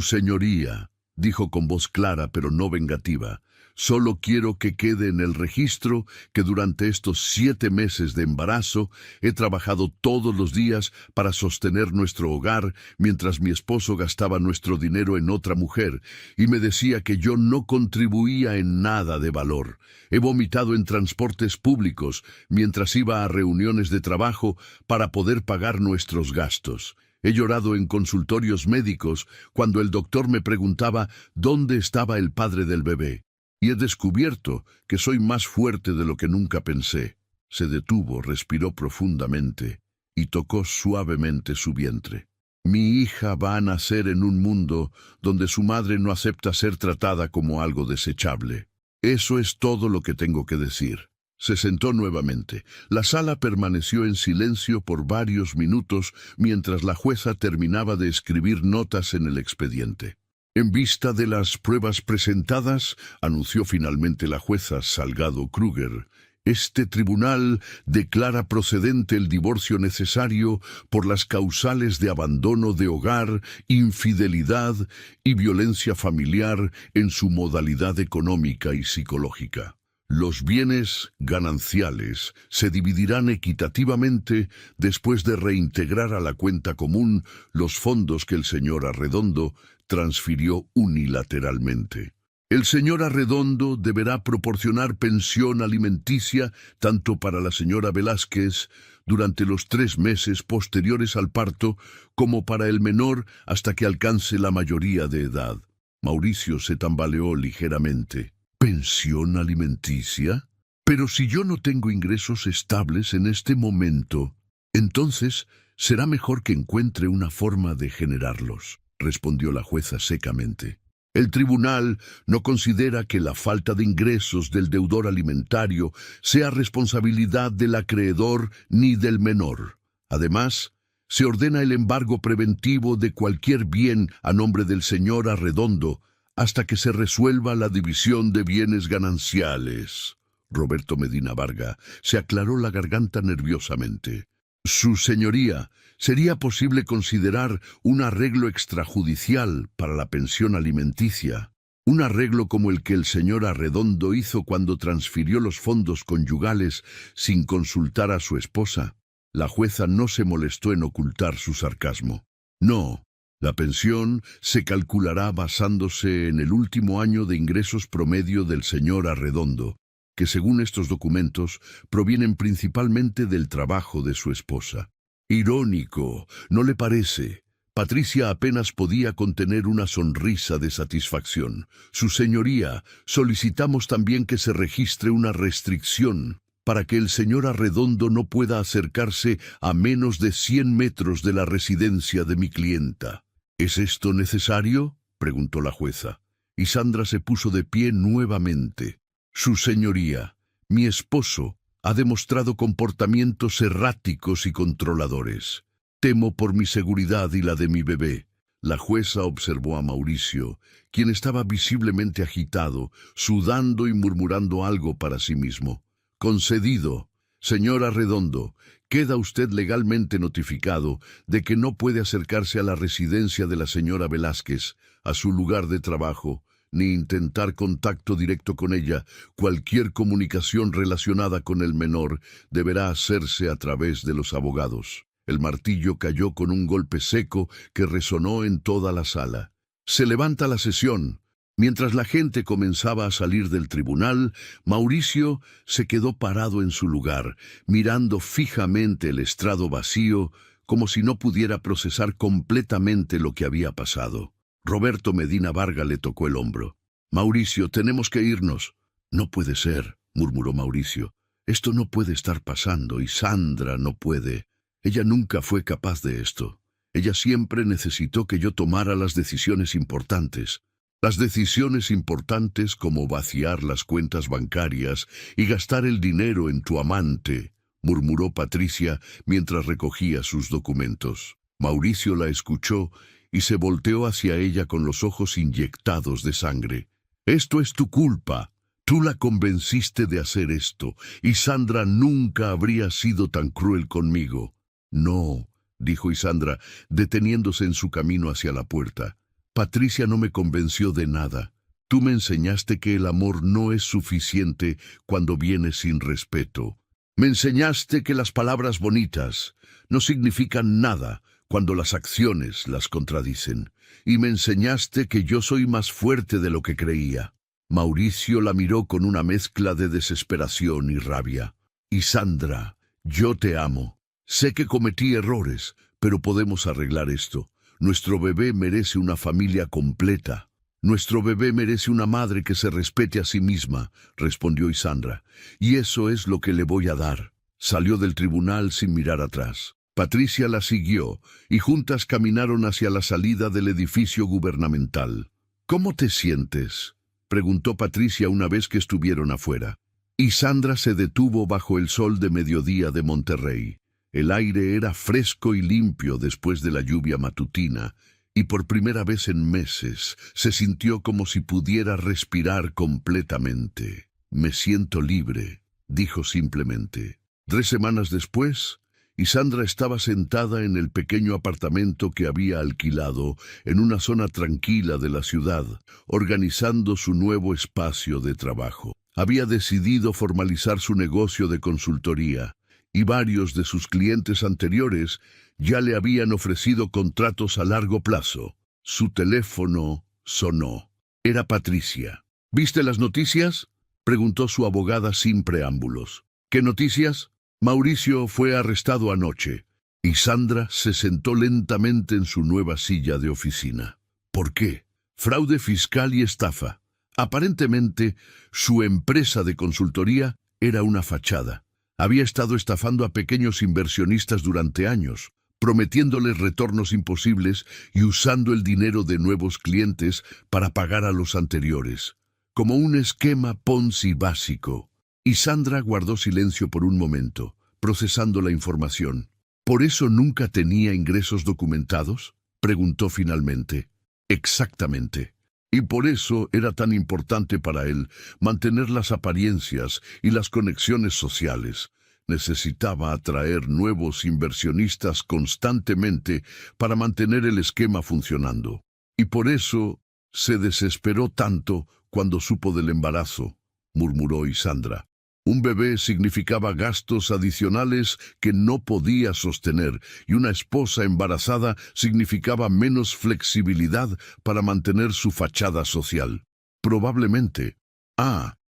señoría, dijo con voz clara pero no vengativa, solo quiero que quede en el registro que durante estos 7 meses de embarazo he trabajado todos los días para sostener nuestro hogar mientras mi esposo gastaba nuestro dinero en otra mujer y me decía que yo no contribuía en nada de valor. He vomitado en transportes públicos mientras iba a reuniones de trabajo para poder pagar nuestros gastos. He llorado en consultorios médicos cuando el doctor me preguntaba dónde estaba el padre del bebé. Y he descubierto que soy más fuerte de lo que nunca pensé. Se detuvo, respiró profundamente y tocó suavemente su vientre. Mi hija va a nacer en un mundo donde su madre no acepta ser tratada como algo desechable. Eso es todo lo que tengo que decir. Se sentó nuevamente. La sala permaneció en silencio por varios minutos mientras la jueza terminaba de escribir notas en el expediente. En vista de las pruebas presentadas, anunció finalmente la jueza Salgado Kruger, este tribunal declara procedente el divorcio necesario por las causales de abandono de hogar, infidelidad y violencia familiar en su modalidad económica y psicológica. Los bienes gananciales se dividirán equitativamente después de reintegrar a la cuenta común los fondos que el señor Arredondo transfirió unilateralmente. El señor Arredondo deberá proporcionar pensión alimenticia tanto para la señora Velázquez durante los 3 meses posteriores al parto como para el menor hasta que alcance la mayoría de edad. Mauricio se tambaleó ligeramente. ¿Pensión alimenticia? Pero si yo no tengo ingresos estables en este momento, entonces será mejor que encuentre una forma de generarlos, respondió la jueza secamente. El tribunal no considera que la falta de ingresos del deudor alimentario sea responsabilidad del acreedor ni del menor. Además, se ordena el embargo preventivo de cualquier bien a nombre del señor Arredondo hasta que se resuelva la división de bienes gananciales. Roberto Medina Varga se aclaró la garganta nerviosamente. Su señoría, ¿sería posible considerar un arreglo extrajudicial para la pensión alimenticia? Un arreglo como el que el señor Arredondo hizo cuando transfirió los fondos conyugales sin consultar a su esposa. La jueza no se molestó en ocultar su sarcasmo. No, la pensión se calculará basándose en el último año de ingresos promedio del señor Arredondo, que según estos documentos provienen principalmente del trabajo de su esposa. Irónico, ¿no le parece? Patricia apenas podía contener una sonrisa de satisfacción. Su señoría, solicitamos también que se registre una restricción para que el señor Arredondo no pueda acercarse a menos de 100 metros de la residencia de mi clienta. ¿Es esto necesario?, preguntó la jueza, y Sandra se puso de pie nuevamente. Su señoría, mi esposo, ha demostrado comportamientos erráticos y controladores. Temo por mi seguridad y la de mi bebé. La jueza observó a Mauricio, quien estaba visiblemente agitado, sudando y murmurando algo para sí mismo. Concedido. Señor Arredondo, queda usted legalmente notificado de que no puede acercarse a la residencia de la señora Velázquez, a su lugar de trabajo, ni intentar contacto directo con ella. Cualquier comunicación relacionada con el menor deberá hacerse a través de los abogados. El martillo cayó con un golpe seco que resonó en toda la sala. Se levanta la sesión. Mientras la gente comenzaba a salir del tribunal, Mauricio se quedó parado en su lugar, mirando fijamente el estrado vacío, como si no pudiera procesar completamente lo que había pasado. Roberto Medina Varga le tocó el hombro. «Mauricio, tenemos que irnos». «No puede ser», murmuró Mauricio. «Esto no puede estar pasando y Sandra no puede. Ella nunca fue capaz de esto. Ella siempre necesitó que yo tomara las decisiones importantes. Las decisiones importantes como vaciar las cuentas bancarias y gastar el dinero en tu amante», murmuró Patricia mientras recogía sus documentos. Mauricio la escuchó y se volteó hacia ella con los ojos inyectados de sangre. «Esto es tu culpa. Tú la convenciste de hacer esto, y Sandra nunca habría sido tan cruel conmigo». «No», dijo Isandra, deteniéndose en su camino hacia la puerta. «Patricia no me convenció de nada. Tú me enseñaste que el amor no es suficiente cuando viene sin respeto. Me enseñaste que las palabras bonitas no significan nada cuando las acciones las contradicen. Y me enseñaste que yo soy más fuerte de lo que creía». Mauricio la miró con una mezcla de desesperación y rabia. «Isandra, yo te amo. Sé que cometí errores, pero podemos arreglar esto. Nuestro bebé merece una familia completa. Nuestro bebé merece una madre que se respete a sí misma», respondió Isandra. «Y eso es lo que le voy a dar». Salió del tribunal sin mirar atrás. Patricia la siguió, y juntas caminaron hacia la salida del edificio gubernamental. «¿Cómo te sientes?», preguntó Patricia una vez que estuvieron afuera. Isandra se detuvo bajo el sol de mediodía de Monterrey. El aire era fresco y limpio después de la lluvia matutina, y por primera vez en meses se sintió como si pudiera respirar completamente. «Me siento libre», dijo simplemente. 3 semanas después, Isandra estaba sentada en el pequeño apartamento que había alquilado en una zona tranquila de la ciudad, organizando su nuevo espacio de trabajo. Había decidido formalizar su negocio de consultoría, y varios de sus clientes anteriores ya le habían ofrecido contratos a largo plazo. Su teléfono sonó. Era Patricia. «¿Viste las noticias?», preguntó su abogada sin preámbulos. «¿Qué noticias?». «Mauricio fue arrestado anoche». Y Sandra se sentó lentamente en su nueva silla de oficina. «¿Por qué?». «Fraude fiscal y estafa. Aparentemente, su empresa de consultoría era una fachada. Había estado estafando a pequeños inversionistas durante años, prometiéndoles retornos imposibles y usando el dinero de nuevos clientes para pagar a los anteriores, como un esquema Ponzi básico». Y Sandra guardó silencio por un momento, procesando la información. «¿Por eso nunca tenía ingresos documentados?», preguntó finalmente. «Exactamente. Y por eso era tan importante para él mantener las apariencias y las conexiones sociales. Necesitaba atraer nuevos inversionistas constantemente para mantener el esquema funcionando. Y por eso se desesperó tanto cuando supo del embarazo», murmuró Isandra. Un bebé significaba gastos adicionales que no podía sostener, y una esposa embarazada significaba menos flexibilidad para mantener su fachada social. Probablemente.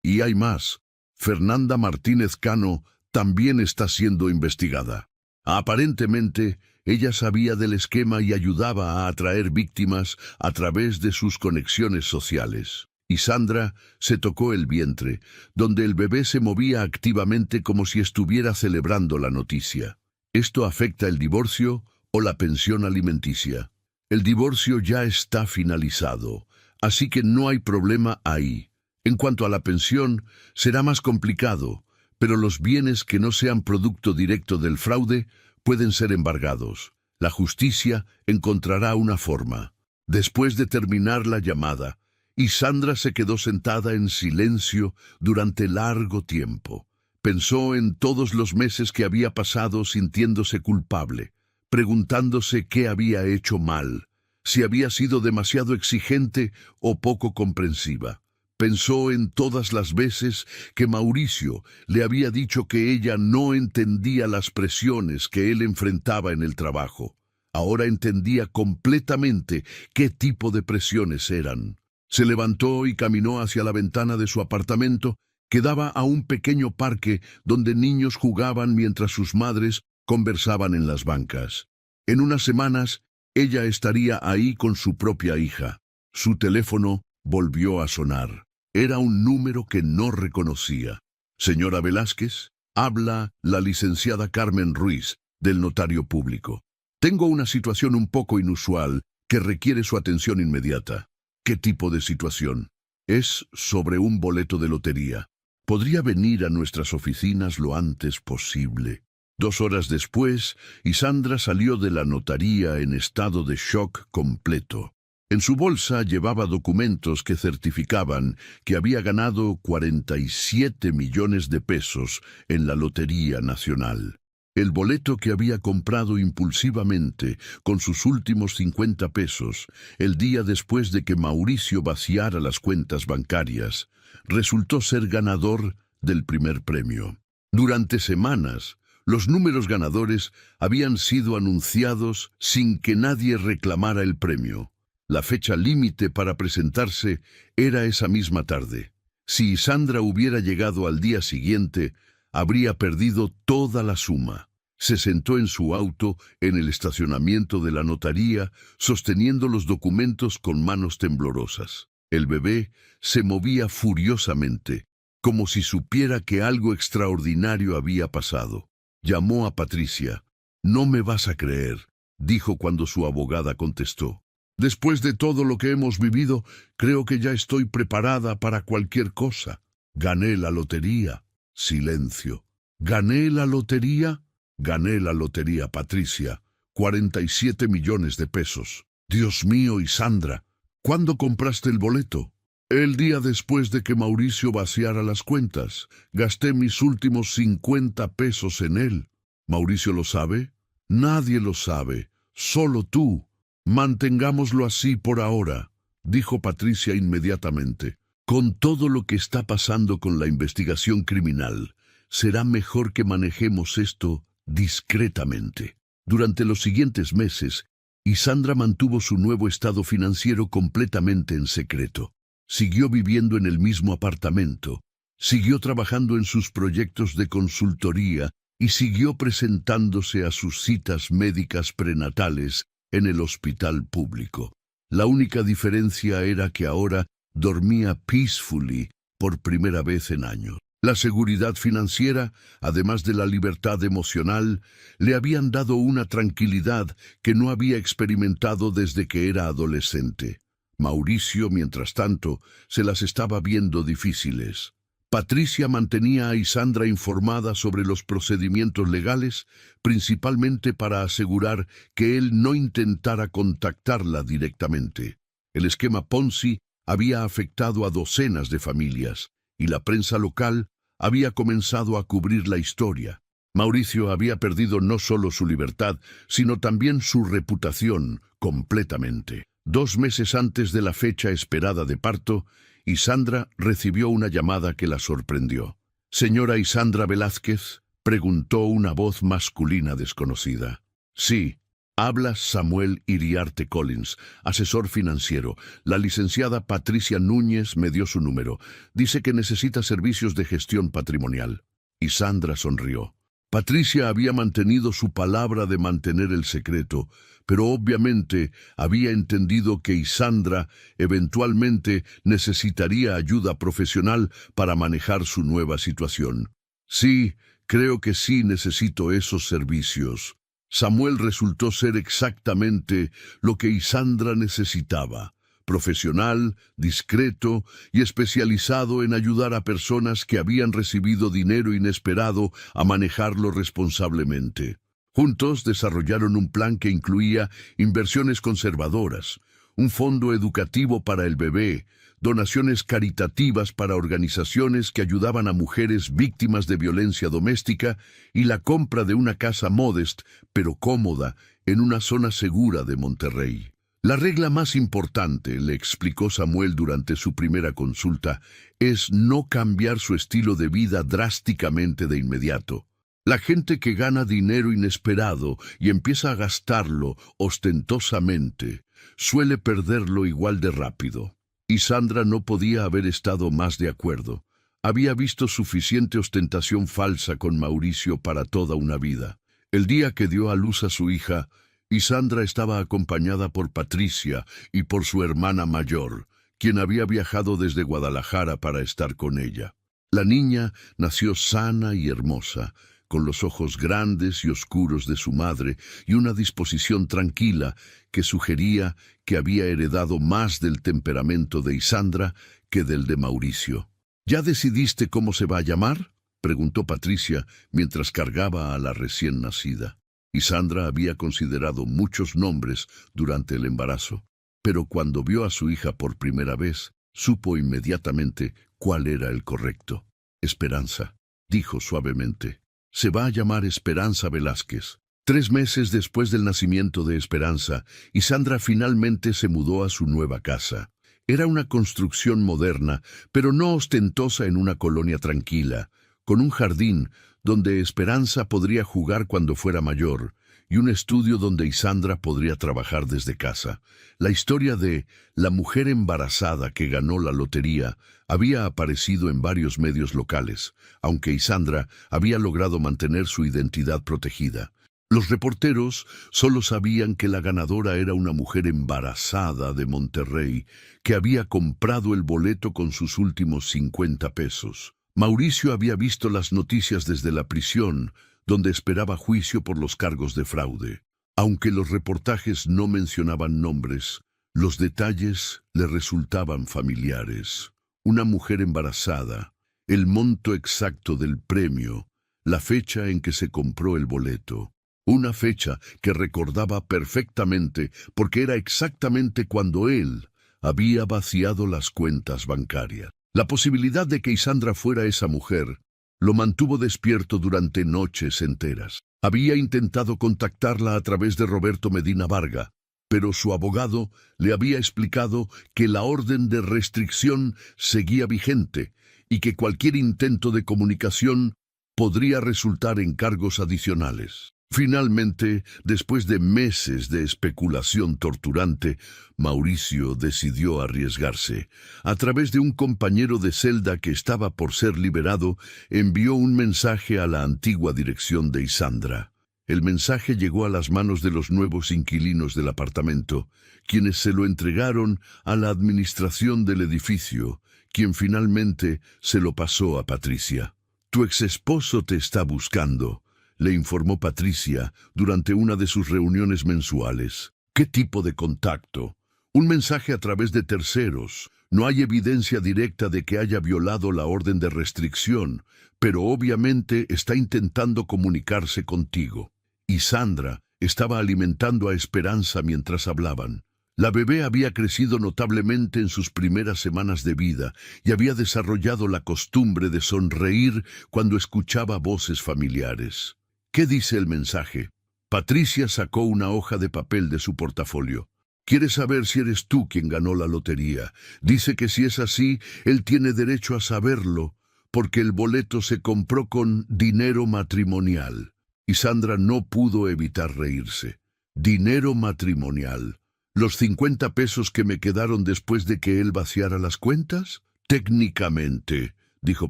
Y hay más. Fernanda Martínez Cano también está siendo investigada. Aparentemente, ella sabía del esquema y ayudaba a atraer víctimas a través de sus conexiones sociales. Y Sandra se tocó el vientre, donde el bebé se movía activamente como si estuviera celebrando la noticia. ¿Esto afecta el divorcio o la pensión alimenticia? El divorcio ya está finalizado, así que no hay problema ahí. En cuanto a la pensión, será más complicado, pero los bienes que no sean producto directo del fraude pueden ser embargados. La justicia encontrará una forma. Después de terminar la llamada, y Sandra se quedó sentada en silencio durante largo tiempo. Pensó en todos los meses que había pasado sintiéndose culpable, preguntándose qué había hecho mal, si había sido demasiado exigente o poco comprensiva. Pensó en todas las veces que Mauricio le había dicho que ella no entendía las presiones que él enfrentaba en el trabajo. Ahora entendía completamente qué tipo de presiones eran. Se levantó y caminó hacia la ventana de su apartamento, que daba a un pequeño parque donde niños jugaban mientras sus madres conversaban en las bancas. En unas semanas, ella estaría ahí con su propia hija. Su teléfono volvió a sonar. Era un número que no reconocía. Señora Velázquez, habla la licenciada Carmen Ruiz, del notario público. Tengo una situación un poco inusual que requiere su atención inmediata. ¿Qué tipo de situación? Es sobre un boleto de lotería. ¿Podría venir a nuestras oficinas lo antes posible? 2 horas después, Isandra salió de la notaría en estado de shock completo. En su bolsa llevaba documentos que certificaban que había ganado 47 millones de pesos en la Lotería Nacional. El boleto que había comprado impulsivamente con sus últimos 50 pesos, el día después de que Mauricio vaciara las cuentas bancarias, resultó ser ganador del primer premio. Durante semanas, los números ganadores habían sido anunciados sin que nadie reclamara el premio. La fecha límite para presentarse era esa misma tarde. Si Sandra hubiera llegado al día siguiente, habría perdido toda la suma. Se sentó en su auto en el estacionamiento de la notaría, sosteniendo los documentos con manos temblorosas. El bebé se movía furiosamente, como si supiera que algo extraordinario había pasado. Llamó a Patricia. «No me vas a creer», dijo cuando su abogada contestó. «Después de todo lo que hemos vivido, creo que ya estoy preparada para cualquier cosa. Gané la lotería». Silencio. «¿Gané la lotería?» «Gané la lotería, Patricia. 47 millones de pesos. Dios mío, Isandra, ¿cuándo compraste el boleto?» «El día después de que Mauricio vaciara las cuentas. Gasté mis últimos 50 pesos en él». «¿Mauricio lo sabe?» «Nadie lo sabe. Solo tú». «Mantengámoslo así por ahora», dijo Patricia inmediatamente. «Con todo lo que está pasando con la investigación criminal, será mejor que manejemos esto discretamente». Durante los siguientes meses, Isandra mantuvo su nuevo estado financiero completamente en secreto. Siguió viviendo en el mismo apartamento, siguió trabajando en sus proyectos de consultoría y siguió presentándose a sus citas médicas prenatales en el hospital público. La única diferencia era que ahora dormía peacefully por primera vez en años. La seguridad financiera, además de la libertad emocional, le habían dado una tranquilidad que no había experimentado desde que era adolescente. Mauricio, mientras tanto, se las estaba viendo difíciles. Patricia mantenía a Isandra informada sobre los procedimientos legales, principalmente para asegurar que él no intentara contactarla directamente. El esquema Ponzi había afectado a docenas de familias, y la prensa local había comenzado a cubrir la historia. Mauricio había perdido no solo su libertad, sino también su reputación completamente. 2 meses antes de la fecha esperada de parto, Isandra recibió una llamada que la sorprendió. «Señora Isandra Velázquez», preguntó una voz masculina desconocida. «Sí, habla Samuel Iriarte Collins, asesor financiero. La licenciada Patricia Núñez me dio su número. Dice que necesita servicios de gestión patrimonial». Isandra sonrió. Patricia había mantenido su palabra de mantener el secreto, pero obviamente había entendido que Isandra eventualmente necesitaría ayuda profesional para manejar su nueva situación. «Sí, creo que sí necesito esos servicios». Samuel resultó ser exactamente lo que Isandra necesitaba: profesional, discreto y especializado en ayudar a personas que habían recibido dinero inesperado a manejarlo responsablemente. Juntos desarrollaron un plan que incluía inversiones conservadoras, un fondo educativo para el bebé, donaciones caritativas para organizaciones que ayudaban a mujeres víctimas de violencia doméstica y la compra de una casa modesta pero cómoda en una zona segura de Monterrey. La regla más importante, le explicó Samuel durante su primera consulta, es no cambiar su estilo de vida drásticamente de inmediato. La gente que gana dinero inesperado y empieza a gastarlo ostentosamente suele perderlo igual de rápido. Isandra no podía haber estado más de acuerdo. Había visto suficiente ostentación falsa con Mauricio para toda una vida. El día que dio a luz a su hija, Isandra estaba acompañada por Patricia y por su hermana mayor, quien había viajado desde Guadalajara para estar con ella. La niña nació sana y hermosa, con los ojos grandes y oscuros de su madre y una disposición tranquila que sugería que había heredado más del temperamento de Isandra que del de Mauricio. «¿Ya decidiste cómo se va a llamar?», preguntó Patricia mientras cargaba a la recién nacida. Isandra había considerado muchos nombres durante el embarazo, pero cuando vio a su hija por primera vez, supo inmediatamente cuál era el correcto. «Esperanza», dijo suavemente. «Se va a llamar Esperanza Velázquez». 3 meses después del nacimiento de Esperanza, Isandra finalmente se mudó a su nueva casa. Era una construcción moderna, pero no ostentosa, en una colonia tranquila, con un jardín donde Esperanza podría jugar cuando fuera mayor, y un estudio donde Isandra podría trabajar desde casa. La historia de la mujer embarazada que ganó la lotería había aparecido en varios medios locales, aunque Isandra había logrado mantener su identidad protegida. Los reporteros solo sabían que la ganadora era una mujer embarazada de Monterrey que había comprado el boleto con sus últimos 50 pesos. Mauricio había visto las noticias desde la prisión, donde esperaba juicio por los cargos de fraude. Aunque los reportajes no mencionaban nombres, los detalles le resultaban familiares. Una mujer embarazada, el monto exacto del premio, la fecha en que se compró el boleto. Una fecha que recordaba perfectamente porque era exactamente cuando él había vaciado las cuentas bancarias. La posibilidad de que Isandra fuera esa mujer lo mantuvo despierto durante noches enteras. Había intentado contactarla a través de Roberto Medina Varga, pero su abogado le había explicado que la orden de restricción seguía vigente y que cualquier intento de comunicación podría resultar en cargos adicionales. Finalmente, después de meses de especulación torturante, Mauricio decidió arriesgarse. A través de un compañero de celda que estaba por ser liberado, envió un mensaje a la antigua dirección de Isandra. El mensaje llegó a las manos de los nuevos inquilinos del apartamento, quienes se lo entregaron a la administración del edificio, quien finalmente se lo pasó a Patricia. «Tu exesposo te está buscando», le informó Patricia durante una de sus reuniones mensuales. «¿Qué tipo de contacto?». «Un mensaje a través de terceros. No hay evidencia directa de que haya violado la orden de restricción, pero obviamente está intentando comunicarse contigo». Isandra estaba alimentando a Esperanza mientras hablaban. La bebé había crecido notablemente en sus primeras semanas de vida y había desarrollado la costumbre de sonreír cuando escuchaba voces familiares. «¿Qué dice el mensaje?». Patricia sacó una hoja de papel de su portafolio. «Quiere saber si eres tú quien ganó la lotería. Dice que si es así, él tiene derecho a saberlo, porque el boleto se compró con dinero matrimonial. Y Sandra no pudo evitar reírse. Dinero matrimonial. ¿Los 50 pesos que me quedaron después de que él vaciara las cuentas? Técnicamente, dijo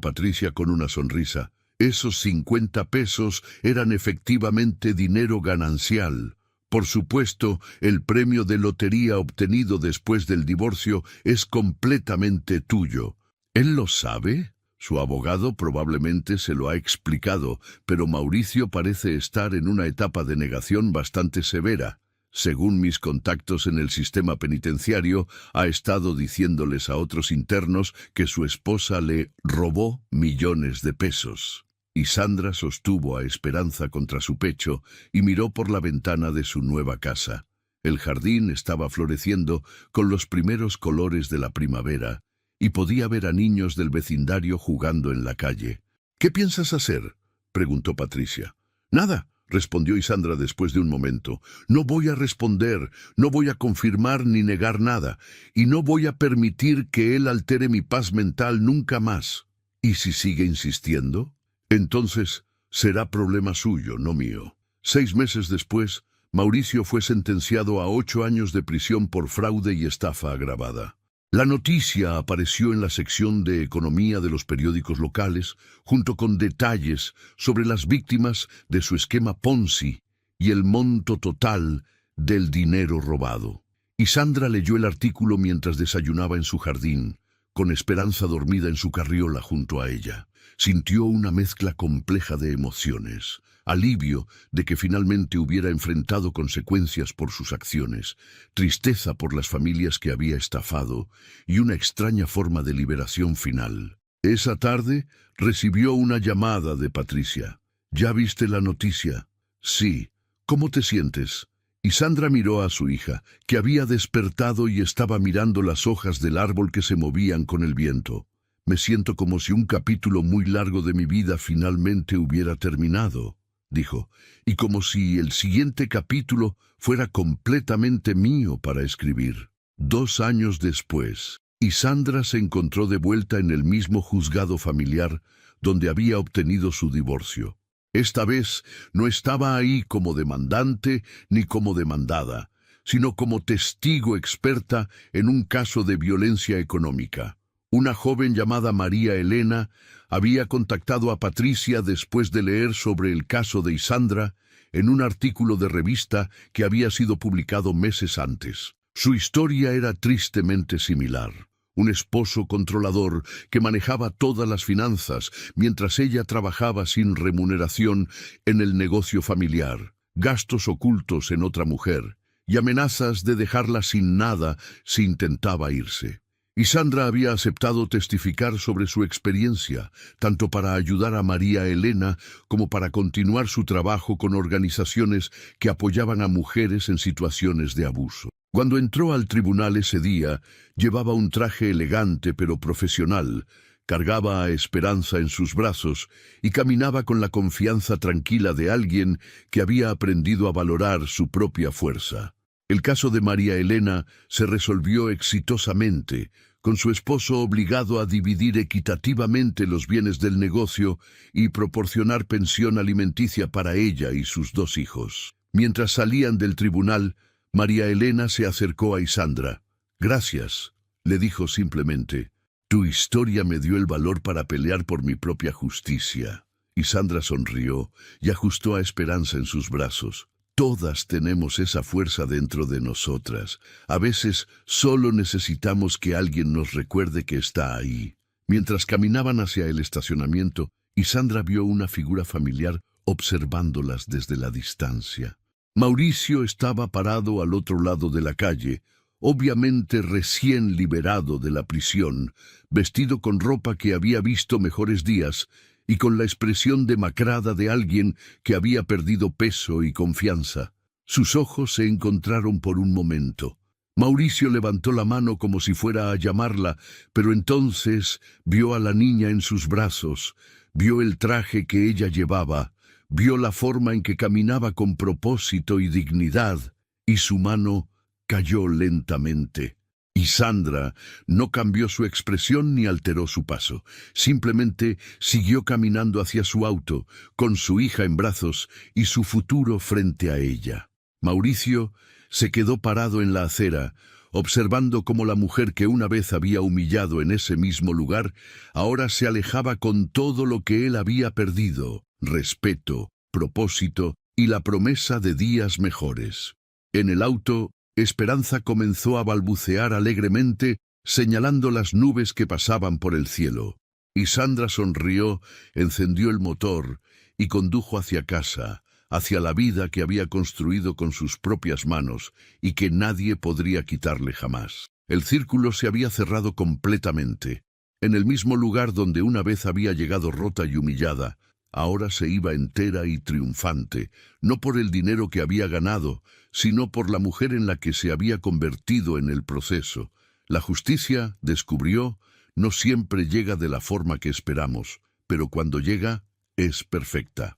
Patricia con una sonrisa, esos 50 pesos eran efectivamente dinero ganancial. Por supuesto, el premio de lotería obtenido después del divorcio es completamente tuyo. ¿Él lo sabe? Su abogado probablemente se lo ha explicado, pero Mauricio parece estar en una etapa de negación bastante severa. Según mis contactos en el sistema penitenciario, ha estado diciéndoles a otros internos que su esposa le robó millones de pesos. Y Sandra sostuvo a Esperanza contra su pecho y miró por la ventana de su nueva casa. El jardín estaba floreciendo con los primeros colores de la primavera y podía ver a niños del vecindario jugando en la calle. ¿Qué piensas hacer?, preguntó Patricia. Nada, respondió Isandra después de un momento. No voy a responder, no voy a confirmar ni negar nada, y no voy a permitir que él altere mi paz mental nunca más. ¿Y si sigue insistiendo? Entonces será problema suyo, no mío. 6 meses después, Mauricio fue sentenciado a 8 años de prisión por fraude y estafa agravada. La noticia apareció en la sección de economía de los periódicos locales, junto con detalles sobre las víctimas de su esquema Ponzi y el monto total del dinero robado. Y Sandra leyó el artículo mientras desayunaba en su jardín, con Esperanza dormida en su carriola junto a ella. Sintió una mezcla compleja de emociones, alivio de que finalmente hubiera enfrentado consecuencias por sus acciones, tristeza por las familias que había estafado y una extraña forma de liberación final. Esa tarde recibió una llamada de Patricia. ¿Ya viste la noticia? Sí. ¿Cómo te sientes? Y Sandra miró a su hija, que había despertado y estaba mirando las hojas del árbol que se movían con el viento. Me siento como si un capítulo muy largo de mi vida finalmente hubiera terminado, dijo, y como si el siguiente capítulo fuera completamente mío para escribir. 2 años después, Isandra se encontró de vuelta en el mismo juzgado familiar donde había obtenido su divorcio. Esta vez no estaba ahí como demandante ni como demandada, sino como testigo experta en un caso de violencia económica. Una joven llamada María Elena había contactado a Patricia después de leer sobre el caso de Isandra en un artículo de revista que había sido publicado meses antes. Su historia era tristemente similar. Un esposo controlador que manejaba todas las finanzas mientras ella trabajaba sin remuneración en el negocio familiar, gastos ocultos en otra mujer y amenazas de dejarla sin nada si intentaba irse. Y Sandra había aceptado testificar sobre su experiencia, tanto para ayudar a María Elena como para continuar su trabajo con organizaciones que apoyaban a mujeres en situaciones de abuso. Cuando entró al tribunal ese día, llevaba un traje elegante pero profesional, cargaba a Esperanza en sus brazos y caminaba con la confianza tranquila de alguien que había aprendido a valorar su propia fuerza. El caso de María Elena se resolvió exitosamente, con su esposo obligado a dividir equitativamente los bienes del negocio y proporcionar pensión alimenticia para ella y sus 2 hijos. Mientras salían del tribunal, María Elena se acercó a Isandra. «Gracias», le dijo simplemente. «Tu historia me dio el valor para pelear por mi propia justicia». Isandra sonrió y ajustó a Esperanza en sus brazos. Todas tenemos esa fuerza dentro de nosotras. A veces solo necesitamos que alguien nos recuerde que está ahí. Mientras caminaban hacia el estacionamiento, Isandra vio una figura familiar observándolas desde la distancia. Mauricio estaba parado al otro lado de la calle, obviamente recién liberado de la prisión, vestido con ropa que había visto mejores días, y con la expresión demacrada de alguien que había perdido peso y confianza. Sus ojos se encontraron por un momento. Mauricio levantó la mano como si fuera a llamarla, pero entonces vio a la niña en sus brazos, vio el traje que ella llevaba, vio la forma en que caminaba con propósito y dignidad, y su mano cayó lentamente. Y Sandra no cambió su expresión ni alteró su paso. Simplemente siguió caminando hacia su auto, con su hija en brazos y su futuro frente a ella. Mauricio se quedó parado en la acera, observando cómo la mujer que una vez había humillado en ese mismo lugar, ahora se alejaba con todo lo que él había perdido: respeto, propósito y la promesa de días mejores. En el auto, Esperanza comenzó a balbucear alegremente, señalando las nubes que pasaban por el cielo. Y Sandra sonrió, encendió el motor y condujo hacia casa, hacia la vida que había construido con sus propias manos y que nadie podría quitarle jamás. El círculo se había cerrado completamente. En el mismo lugar donde una vez había llegado rota y humillada, ahora se iba entera y triunfante, no por el dinero que había ganado, sino por la mujer en la que se había convertido en el proceso. La justicia, descubrió, no siempre llega de la forma que esperamos, pero cuando llega, es perfecta.